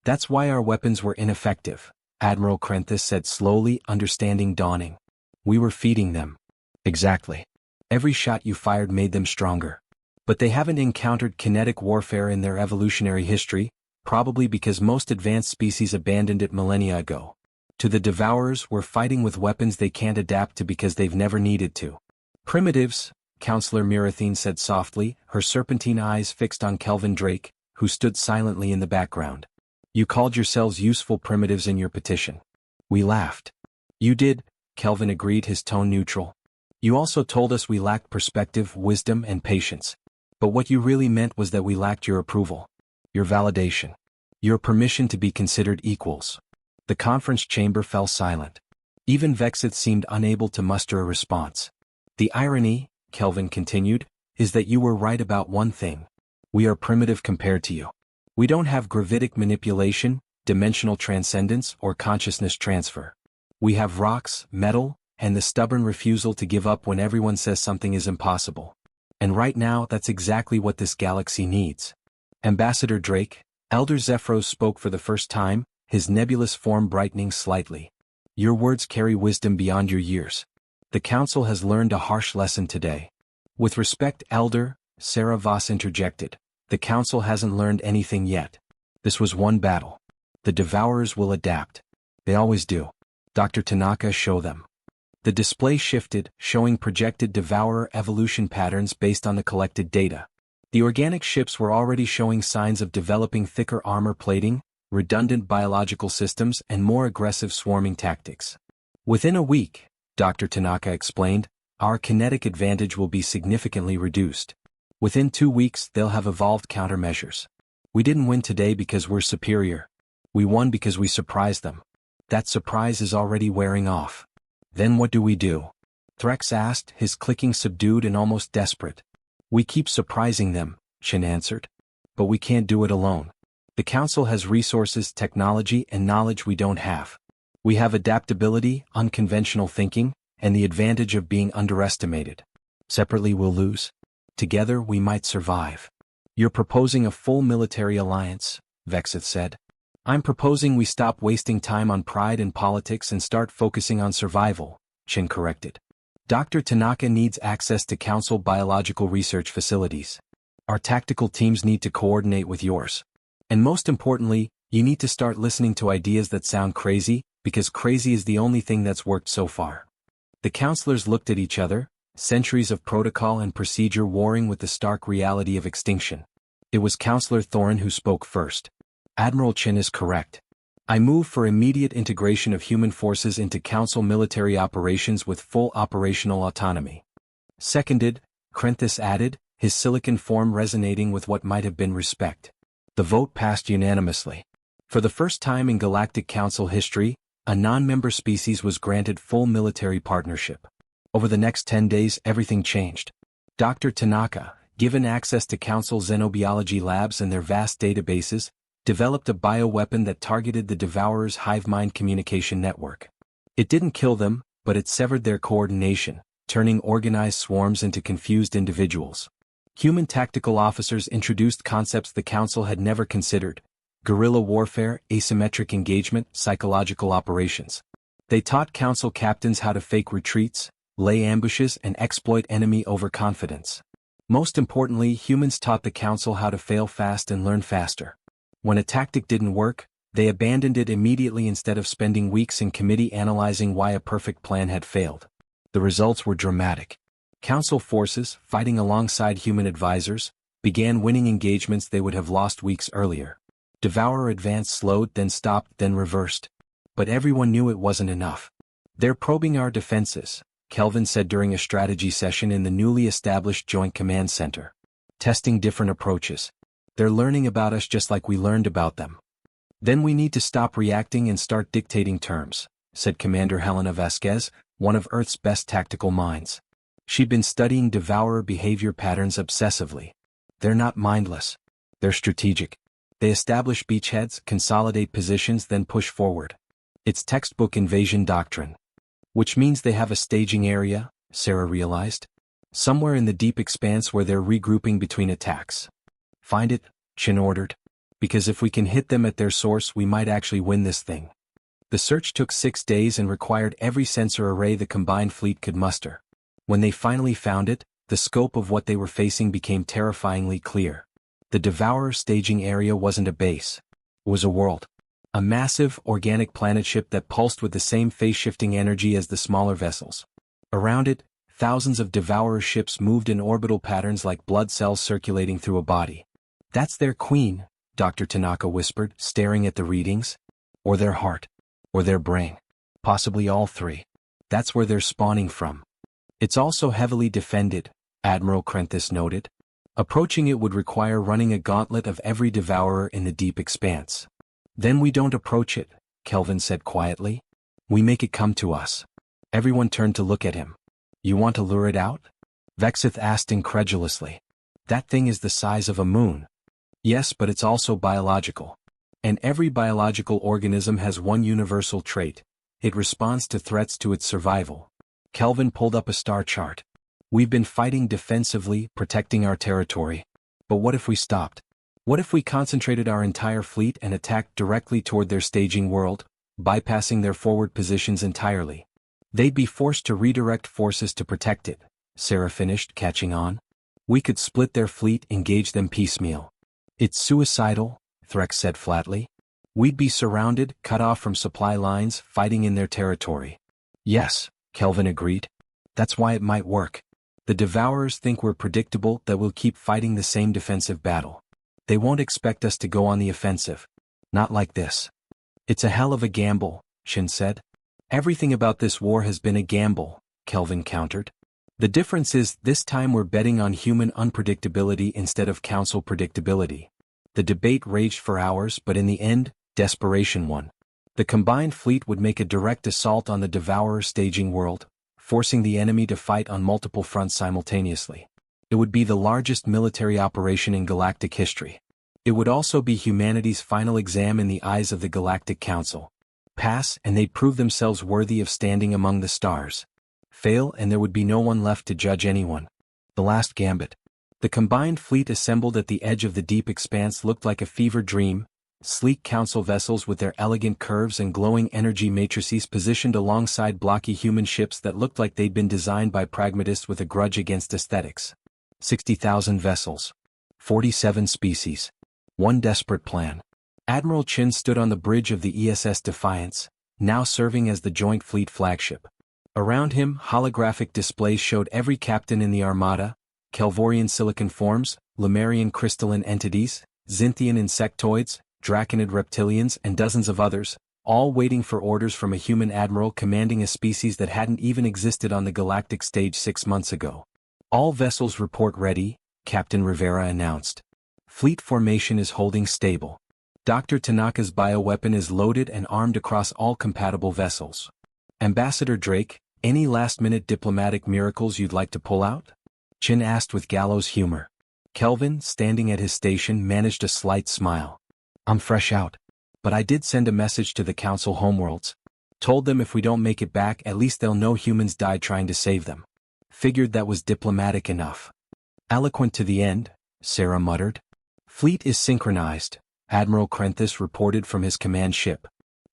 That's why our weapons were ineffective, Admiral Krenthis said slowly, understanding dawning. We were feeding them. Exactly. Every shot you fired made them stronger. But they haven't encountered kinetic warfare in their evolutionary history, probably because most advanced species abandoned it millennia ago. To the devourers, we're fighting with weapons they can't adapt to because they've never needed to. Primitives, Counselor Mirathine said softly, her serpentine eyes fixed on Kelvin Drake, who stood silently in the background. You called yourselves useful primitives in your petition. We laughed. You did, Kelvin agreed, his tone neutral. You also told us we lacked perspective, wisdom, and patience. But what you really meant was that we lacked your approval. Your validation. Your permission to be considered equals. The conference chamber fell silent. Even Vexith seemed unable to muster a response. The irony, Kelvin continued, is that you were right about one thing. We are primitive compared to you. We don't have gravitic manipulation, dimensional transcendence, or consciousness transfer. We have rocks, metal, and the stubborn refusal to give up when everyone says something is impossible. And right now, that's exactly what this galaxy needs. Ambassador Drake, Elder Zephyros spoke for the first time, his nebulous form brightening slightly. Your words carry wisdom beyond your years. The Council has learned a harsh lesson today. With respect, Elder, Sarah Voss interjected, the Council hasn't learned anything yet. This was one battle. The Devourers will adapt. They always do. Dr. Tanaka, show them. The display shifted, showing projected Devourer evolution patterns based on the collected data. The organic ships were already showing signs of developing thicker armor plating, redundant biological systems, and more aggressive swarming tactics. Within a week, Dr. Tanaka explained, our kinetic advantage will be significantly reduced. Within 2 weeks, they'll have evolved countermeasures. We didn't win today because we're superior. We won because we surprised them. That surprise is already wearing off. Then what do we do? Threx asked, his clicking subdued and almost desperate. We keep surprising them, Chen answered. But we can't do it alone. The Council has resources, technology, and knowledge we don't have. We have adaptability, unconventional thinking, and the advantage of being underestimated. Separately we'll lose. Together we might survive. You're proposing a full military alliance, Vexith said. I'm proposing we stop wasting time on pride and politics and start focusing on survival, Chen corrected. Dr. Tanaka needs access to Council biological research facilities. Our tactical teams need to coordinate with yours. And most importantly, you need to start listening to ideas that sound crazy, because crazy is the only thing that's worked so far. The counselors looked at each other, centuries of protocol and procedure warring with the stark reality of extinction. It was Counselor Thorin who spoke first. Admiral Chen is correct. I move for immediate integration of human forces into Council military operations with full operational autonomy. Seconded, Krenthis added, his silicon form resonating with what might have been respect. The vote passed unanimously. For the first time in Galactic Council history, a non-member species was granted full military partnership. Over the next 10 days, everything changed. Dr. Tanaka, given access to Council xenobiology labs and their vast databases, developed a bioweapon that targeted the Devourer's hive-mind communication network. It didn't kill them, but it severed their coordination, turning organized swarms into confused individuals. Human tactical officers introduced concepts the Council had never considered: guerrilla warfare, asymmetric engagement, psychological operations. They taught Council captains how to fake retreats, lay ambushes, and exploit enemy overconfidence. Most importantly, humans taught the Council how to fail fast and learn faster. When a tactic didn't work, they abandoned it immediately instead of spending weeks in committee analyzing why a perfect plan had failed. The results were dramatic. Council forces, fighting alongside human advisors, began winning engagements they would have lost weeks earlier. Devourer advance slowed, then stopped, then reversed. But everyone knew it wasn't enough. They're probing our defenses, Kelvin said during a strategy session in the newly established Joint Command Center. Testing different approaches. They're learning about us just like we learned about them. Then we need to stop reacting and start dictating terms, said Commander Helena Vasquez, one of Earth's best tactical minds. She'd been studying Devourer behavior patterns obsessively. They're not mindless. They're strategic. They establish beachheads, consolidate positions, then push forward. It's textbook invasion doctrine. Which means they have a staging area, Sarah realized. Somewhere in the deep expanse where they're regrouping between attacks. Find it, Chen ordered. Because if we can hit them at their source, we might actually win this thing. The search took 6 days and required every sensor array the combined fleet could muster. When they finally found it, the scope of what they were facing became terrifyingly clear. The Devourer staging area wasn't a base. It was a world. A massive, organic planet ship that pulsed with the same phase-shifting energy as the smaller vessels. Around it, thousands of Devourer ships moved in orbital patterns like blood cells circulating through a body. That's their queen, Dr. Tanaka whispered, staring at the readings. Or their heart. Or their brain. Possibly all three. That's where they're spawning from. It's also heavily defended, Admiral Krenthis noted. Approaching it would require running a gauntlet of every Devourer in the deep expanse. Then we don't approach it, Kelvin said quietly. We make it come to us. Everyone turned to look at him. You want to lure it out? Vexith asked incredulously. That thing is the size of a moon. Yes, but it's also biological. And every biological organism has one universal trait. It responds to threats to its survival. Kelvin pulled up a star chart. We've been fighting defensively, protecting our territory. But what if we stopped? What if we concentrated our entire fleet and attacked directly toward their staging world, bypassing their forward positions entirely? They'd be forced to redirect forces to protect it, Sarah finished, catching on. We could split their fleet, engage them piecemeal. It's suicidal, Threx said flatly. We'd be surrounded, cut off from supply lines, fighting in their territory. Yes, Kelvin agreed. That's why it might work. The Devourers think we're predictable, that we'll keep fighting the same defensive battle. They won't expect us to go on the offensive. Not like this. It's a hell of a gamble, Shin said. Everything about this war has been a gamble, Kelvin countered. The difference is, this time we're betting on human unpredictability instead of council predictability. The debate raged for hours, but in the end, desperation won. The combined fleet would make a direct assault on the Devourer staging world, forcing the enemy to fight on multiple fronts simultaneously. It would be the largest military operation in galactic history. It would also be humanity's final exam in the eyes of the Galactic Council. Pass, and they'd prove themselves worthy of standing among the stars. Fail, and there would be no one left to judge anyone. The last gambit. The combined fleet assembled at the edge of the deep expanse looked like a fever dream. Sleek council vessels with their elegant curves and glowing energy matrices positioned alongside blocky human ships that looked like they'd been designed by pragmatists with a grudge against aesthetics. 60,000 vessels. 47 species. One desperate plan. Admiral Chin stood on the bridge of the ESS Defiance, now serving as the Joint Fleet flagship. Around him, holographic displays showed every captain in the Armada, Kelvorian silicon forms, Lemurian crystalline entities, Xinthian insectoids, Draconid reptilians and dozens of others, all waiting for orders from a human admiral commanding a species that hadn't even existed on the galactic stage 6 months ago. All vessels report ready, Captain Rivera announced. Fleet formation is holding stable. Dr. Tanaka's bioweapon is loaded and armed across all compatible vessels. Ambassador Drake, any last-minute diplomatic miracles you'd like to pull out? Chin asked with gallows humor. Kelvin, standing at his station, managed a slight smile. I'm fresh out. But I did send a message to the Council homeworlds. Told them if we don't make it back, at least they'll know humans died trying to save them. Figured that was diplomatic enough. Eloquent to the end, Sarah muttered. Fleet is synchronized, Admiral Krenthis reported from his command ship.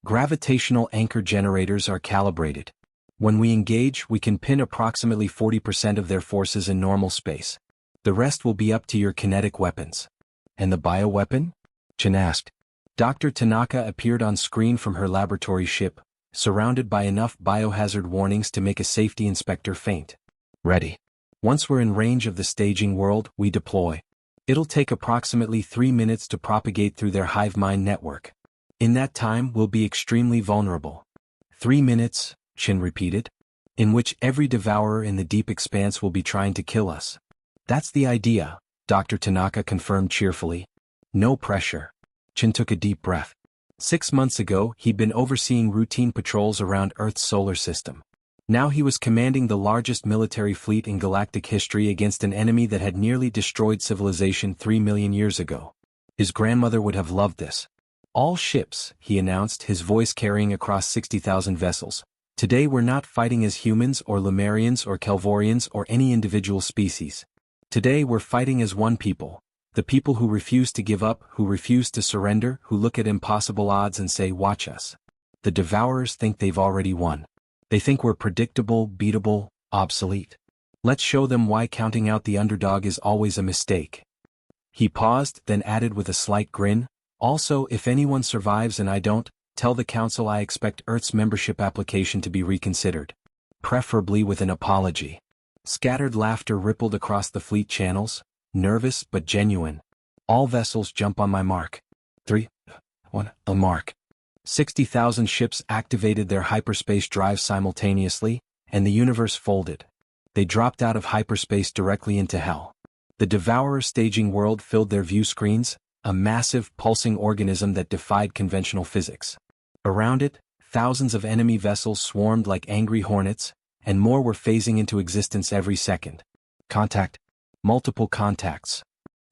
Gravitational anchor generators are calibrated. When we engage, we can pin approximately 40% of their forces in normal space. The rest will be up to your kinetic weapons. And the bioweapon? Chin asked. Dr. Tanaka appeared on screen from her laboratory ship, surrounded by enough biohazard warnings to make a safety inspector faint. Ready. Once we're in range of the staging world, we deploy. It'll take approximately 3 minutes to propagate through their hive mind network. In that time, we'll be extremely vulnerable. 3 minutes, Chin repeated, in which every devourer in the deep expanse will be trying to kill us. That's the idea, Dr. Tanaka confirmed cheerfully. No pressure. Chin took a deep breath. 6 months ago, he'd been overseeing routine patrols around Earth's solar system. Now he was commanding the largest military fleet in galactic history against an enemy that had nearly destroyed civilization 3 million years ago. His grandmother would have loved this. All ships, he announced, his voice carrying across 60,000 vessels. Today we're not fighting as humans or Lemurians or Kelvorians or any individual species. Today we're fighting as one people. The people who refuse to give up, who refuse to surrender, who look at impossible odds and say, watch us. The Devourers think they've already won. They think we're predictable, beatable, obsolete. Let's show them why counting out the underdog is always a mistake. He paused, then added with a slight grin, also, if anyone survives and I don't, tell the Council I expect Earth's membership application to be reconsidered. Preferably with an apology. Scattered laughter rippled across the fleet channels, nervous but genuine. All vessels jump on my mark. 3, 1, a mark. 60,000 ships activated their hyperspace drives simultaneously, and the universe folded. They dropped out of hyperspace directly into hell. The Devourer staging world filled their view screens, a massive, pulsing organism that defied conventional physics. Around it, thousands of enemy vessels swarmed like angry hornets, and more were phasing into existence every second. Contact. Multiple contacts.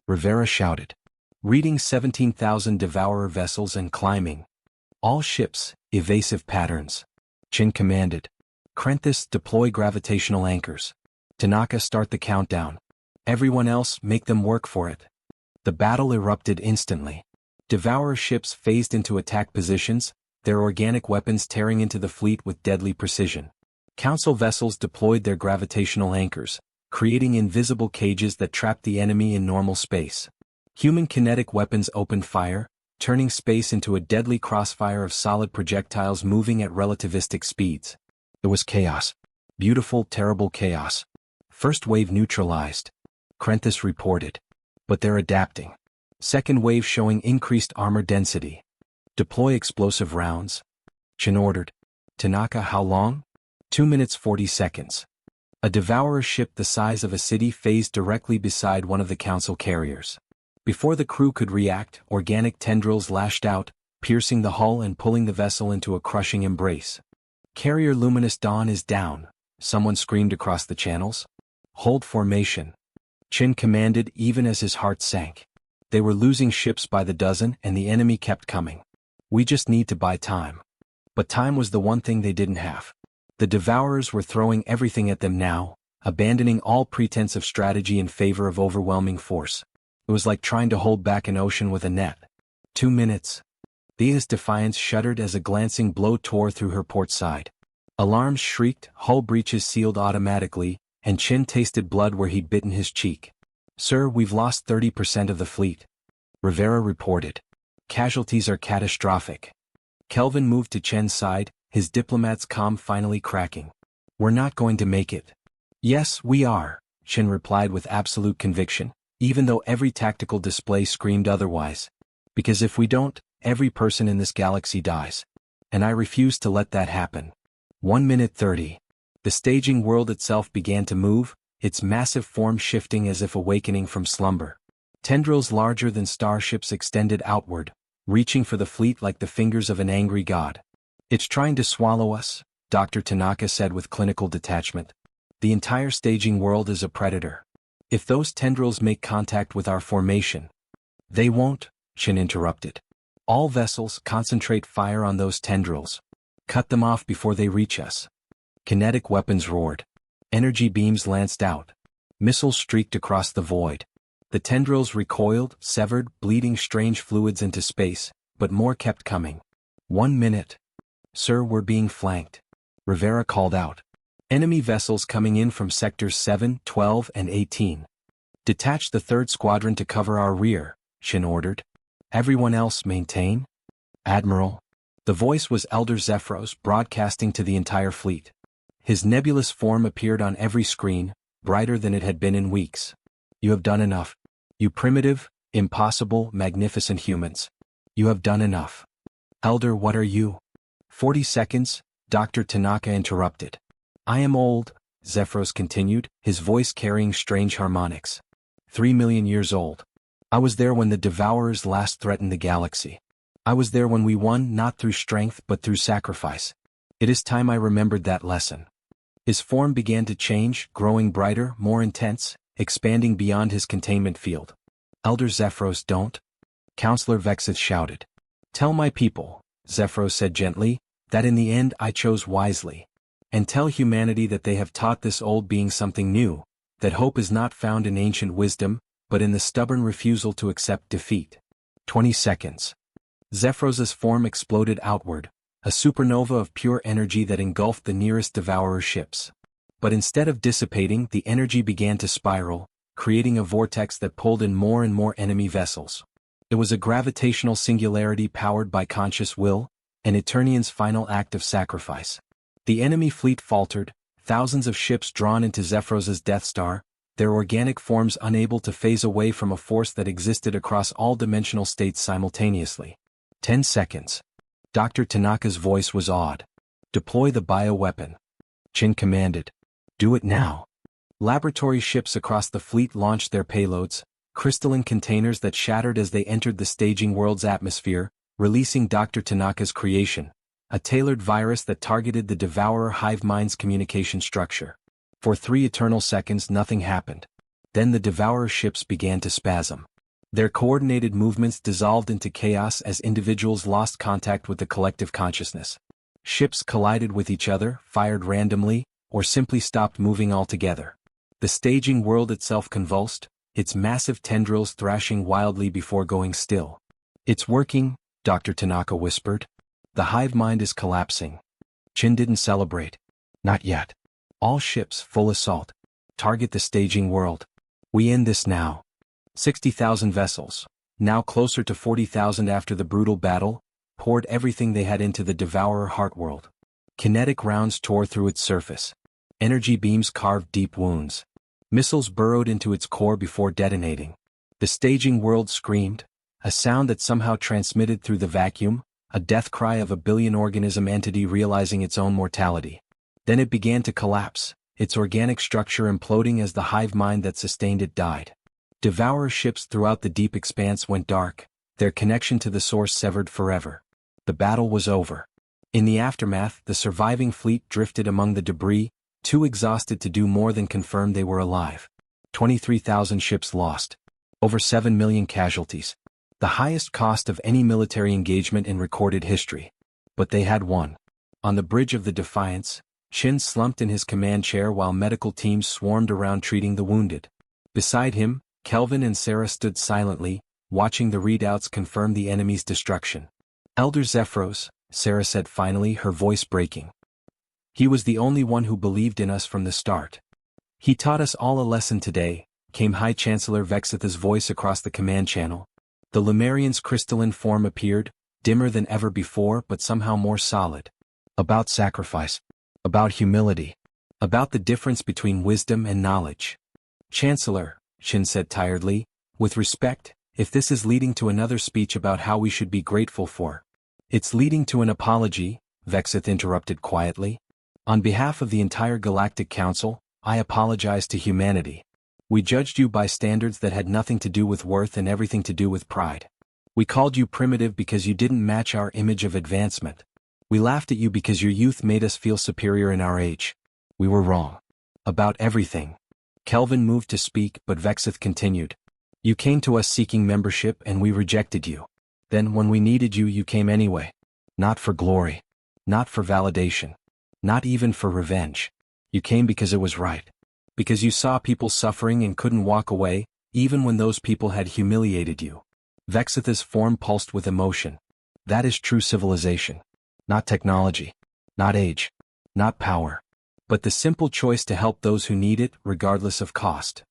Rivera shouted. Reading 17,000 Devourer vessels and climbing. All ships, evasive patterns. Chin commanded. Krenthis, deploy gravitational anchors. Tanaka, start the countdown. Everyone else, make them work for it. The battle erupted instantly. Devourer ships phased into attack positions, their organic weapons tearing into the fleet with deadly precision. Council vessels deployed their gravitational anchors, creating invisible cages that trapped the enemy in normal space. Human kinetic weapons opened fire, turning space into a deadly crossfire of solid projectiles moving at relativistic speeds. It was chaos. Beautiful, terrible chaos. First wave neutralized. Krenthis reported. But they're adapting. Second wave showing increased armor density. Deploy explosive rounds. Chin ordered. Tanaka, how long? 2 minutes 40 seconds. A Devourer ship the size of a city phased directly beside one of the Council carriers. Before the crew could react, organic tendrils lashed out, piercing the hull and pulling the vessel into a crushing embrace. Carrier Luminous Dawn is down, someone screamed across the channels. Hold formation. Chin commanded even as his heart sank. They were losing ships by the dozen and the enemy kept coming. We just need to buy time. But time was the one thing they didn't have. The Devourers were throwing everything at them now, abandoning all pretense of strategy in favor of overwhelming force. It was like trying to hold back an ocean with a net. 2 minutes. Thea's defiance shuddered as a glancing blow tore through her port side. Alarms shrieked, hull breaches sealed automatically, and Chin tasted blood where he'd bitten his cheek. Sir, we've lost 30% of the fleet. Rivera reported. Casualties are catastrophic. Kelvin moved to Chen's side, his diplomat's comm finally cracking. We're not going to make it. Yes, we are, Chen replied with absolute conviction, even though every tactical display screamed otherwise. Because if we don't, every person in this galaxy dies. And I refuse to let that happen. 1 minute 30. The staging world itself began to move, its massive form shifting as if awakening from slumber. Tendrils larger than starships extended outward, reaching for the fleet like the fingers of an angry god. It's trying to swallow us, Dr. Tanaka said with clinical detachment. The entire staging world is a predator. If those tendrils make contact with our formation. They won't, Chin interrupted. All vessels concentrate fire on those tendrils. Cut them off before they reach us. Kinetic weapons roared. Energy beams lanced out. Missiles streaked across the void. The tendrils recoiled, severed, bleeding strange fluids into space, but more kept coming. 1 minute. Sir, we're being flanked. Rivera called out. Enemy vessels coming in from sectors 7, 12, and 18. Detach the 3rd Squadron to cover our rear, Chin ordered. Everyone else maintain? Admiral. The voice was Elder Zephyros broadcasting to the entire fleet. His nebulous form appeared on every screen, brighter than it had been in weeks. You have done enough. You primitive, impossible, magnificent humans. You have done enough. Elder, what are you? 40 seconds, Dr. Tanaka interrupted. I am old, Zephyros continued, his voice carrying strange harmonics. 3 million years old. I was there when the Devourers last threatened the galaxy. I was there when we won not through strength but through sacrifice. It is time I remembered that lesson. His form began to change, growing brighter, more intense, expanding beyond his containment field. Elder Zephyros, don't. Counselor Vexith shouted. Tell my people, Zephyros said gently, that in the end I chose wisely. And tell humanity that they have taught this old being something new, that hope is not found in ancient wisdom, but in the stubborn refusal to accept defeat. 20 seconds. Zephyros's form exploded outward, a supernova of pure energy that engulfed the nearest Devourer ships. But instead of dissipating, the energy began to spiral, creating a vortex that pulled in more and more enemy vessels. It was a gravitational singularity powered by conscious will, an Eternian's final act of sacrifice. The enemy fleet faltered, thousands of ships drawn into Zephyros's Death Star, their organic forms unable to phase away from a force that existed across all dimensional states simultaneously. 10 seconds. Dr. Tanaka's voice was awed. Deploy the bioweapon. Chin commanded. Do it now. Laboratory ships across the fleet launched their payloads, crystalline containers that shattered as they entered the staging world's atmosphere, releasing Dr. Tanaka's creation, a tailored virus that targeted the Devourer hive mind's communication structure. For 3 eternal seconds nothing happened. Then the Devourer ships began to spasm. Their coordinated movements dissolved into chaos as individuals lost contact with the collective consciousness. Ships collided with each other, fired randomly, or simply stopped moving altogether. The staging world itself convulsed, its massive tendrils thrashing wildly before going still. "It's working," Dr. Tanaka whispered. "The hive mind is collapsing." Chin didn't celebrate. "Not yet. All ships, full assault. Target the staging world. We end this now." 60,000 vessels, now closer to 40,000 after the brutal battle, poured everything they had into the Devourer heartworld. Kinetic rounds tore through its surface. Energy beams carved deep wounds. Missiles burrowed into its core before detonating. The staging world screamed, a sound that somehow transmitted through the vacuum, a death cry of a billion-organism entity realizing its own mortality. Then it began to collapse, its organic structure imploding as the hive mind that sustained it died. Devourer ships throughout the deep expanse went dark, their connection to the source severed forever. The battle was over. In the aftermath, the surviving fleet drifted among the debris, too exhausted to do more than confirm they were alive. 23,000 ships lost. Over 7 million casualties. The highest cost of any military engagement in recorded history. But they had won. On the bridge of the Defiance, Chin slumped in his command chair while medical teams swarmed around treating the wounded. Beside him, Kelvin and Sarah stood silently, watching the readouts confirm the enemy's destruction. "Elder Zephyros," Sarah said finally, her voice breaking. "He was the only one who believed in us from the start. He taught us all a lesson today," came High Chancellor Vexitha's voice across the command channel. The Lemurian's crystalline form appeared, dimmer than ever before but somehow more solid. "About sacrifice. About humility. About the difference between wisdom and knowledge." "Chancellor," Chin said tiredly, "with respect, if this is leading to another speech about how we should be grateful for—" "It's leading to an apology," Vexith interrupted quietly. "On behalf of the entire Galactic Council, I apologize to humanity. We judged you by standards that had nothing to do with worth and everything to do with pride. We called you primitive because you didn't match our image of advancement. We laughed at you because your youth made us feel superior in our age. We were wrong. About everything." Kelvin moved to speak but Vexith continued. "You came to us seeking membership and we rejected you. Then when we needed you, you came anyway. Not for glory. Not for validation. Not even for revenge. You came because it was right. Because you saw people suffering and couldn't walk away, even when those people had humiliated you." Vexitha's form pulsed with emotion. "That is true civilization. Not technology. Not age. Not power. But the simple choice to help those who need it, regardless of cost."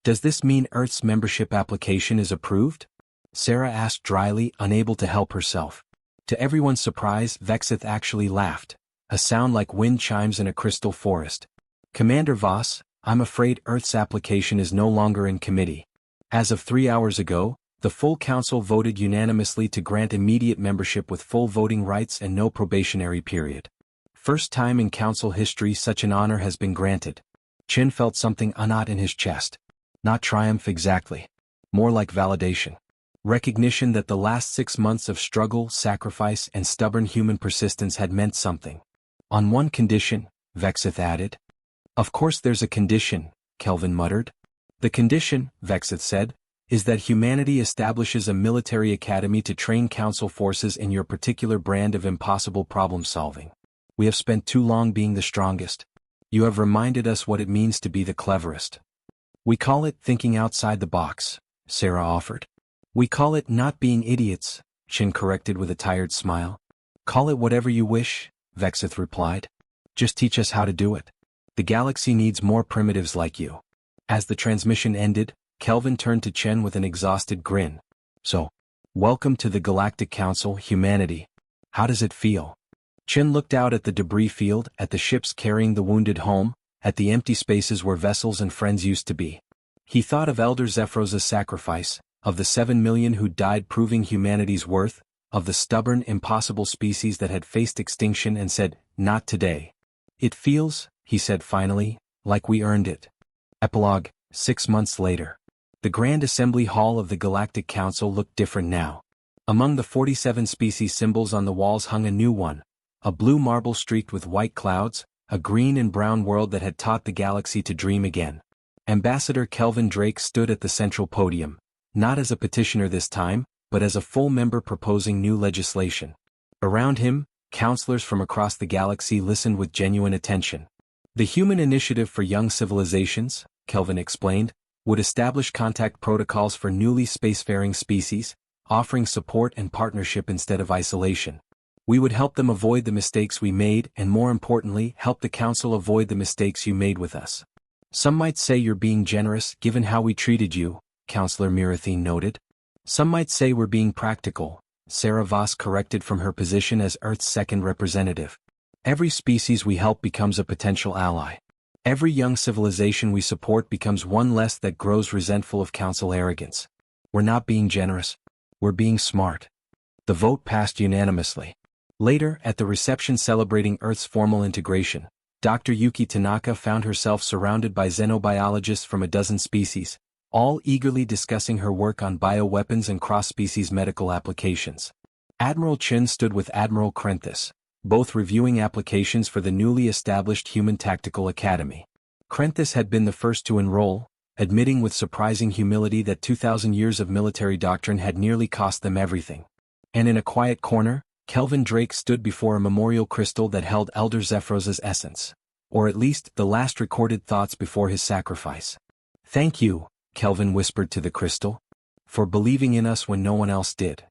"Does this mean Earth's membership application is approved?" Sarah asked dryly, unable to help herself. To everyone's surprise, Vexith actually laughed, a sound like wind chimes in a crystal forest. "Commander Voss, I'm afraid Earth's application is no longer in committee. As of 3 hours ago, the full council voted unanimously to grant immediate membership with full voting rights and no probationary period. First time in council history such an honor has been granted." Chin felt something unknot in his chest. Not triumph exactly. More like validation. Recognition that the last 6 months of struggle, sacrifice, and stubborn human persistence had meant something. "On one condition," Vexith added. "Of course there's a condition," Kelvin muttered. "The condition," Vexith said, "is that humanity establishes a military academy to train council forces in your particular brand of impossible problem-solving. We have spent too long being the strongest. You have reminded us what it means to be the cleverest." "We call it thinking outside the box," Sarah offered. "We call it not being idiots," Chin corrected with a tired smile. "Call it whatever you wish," Vexith replied. "Just teach us how to do it. The galaxy needs more primitives like you." As the transmission ended, Kelvin turned to Chen with an exhausted grin. "So, welcome to the Galactic Council, humanity. How does it feel?" Chen looked out at the debris field, at the ships carrying the wounded home, at the empty spaces where vessels and friends used to be. He thought of Elder Zephyros' sacrifice, of the 7 million who died proving humanity's worth, of the stubborn, impossible species that had faced extinction and said, "Not today." "It feels," he said finally, "like we earned it." Epilogue, 6 months later. The Grand Assembly Hall of the Galactic Council looked different now. Among the 47 species symbols on the walls hung a new one, a blue marble streaked with white clouds, a green and brown world that had taught the galaxy to dream again. Ambassador Kelvin Drake stood at the central podium, not as a petitioner this time, but as a full member proposing new legislation. Around him, counselors from across the galaxy listened with genuine attention. The Human Initiative for Young Civilizations, Kelvin explained, would establish contact protocols for newly spacefaring species, offering support and partnership instead of isolation. We would help them avoid the mistakes we made and, more importantly, help the Council avoid the mistakes you made with us. Some might say you're being generous given how we treated you, Counselor Mirathine noted. Some might say we're being practical, Sarah Voss corrected from her position as Earth's second representative. Every species we help becomes a potential ally. Every young civilization we support becomes one less that grows resentful of Council arrogance. We're not being generous. We're being smart. The vote passed unanimously. Later, at the reception celebrating Earth's formal integration, Dr. Yuki Tanaka found herself surrounded by xenobiologists from a dozen species, all eagerly discussing her work on bioweapons and cross-species medical applications. Admiral Chin stood with Admiral Krenthis, both reviewing applications for the newly established Human Tactical Academy. Krenthis had been the first to enroll, admitting with surprising humility that 2,000 years of military doctrine had nearly cost them everything. And in a quiet corner, Kelvin Drake stood before a memorial crystal that held Elder Zephyros's essence, or at least the last recorded thoughts before his sacrifice. "Thank you," Kelvin whispered to the crystal, "for believing in us when no one else did."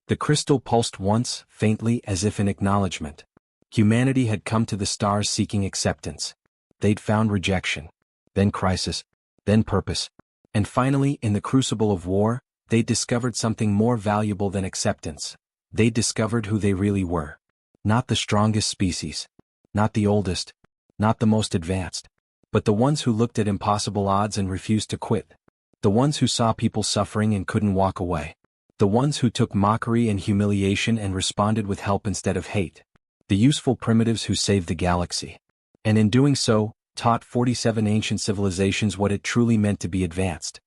The crystal pulsed once, faintly as if in acknowledgement. Humanity had come to the stars seeking acceptance. They'd found rejection, then crisis, then purpose, and finally, in the crucible of war, they discovered something more valuable than acceptance. They discovered who they really were. Not the strongest species. Not the oldest. Not the most advanced. But the ones who looked at impossible odds and refused to quit. The ones who saw people suffering and couldn't walk away. The ones who took mockery and humiliation and responded with help instead of hate. The useful primitives who saved the galaxy. And in doing so, taught 47 ancient civilizations what it truly meant to be advanced.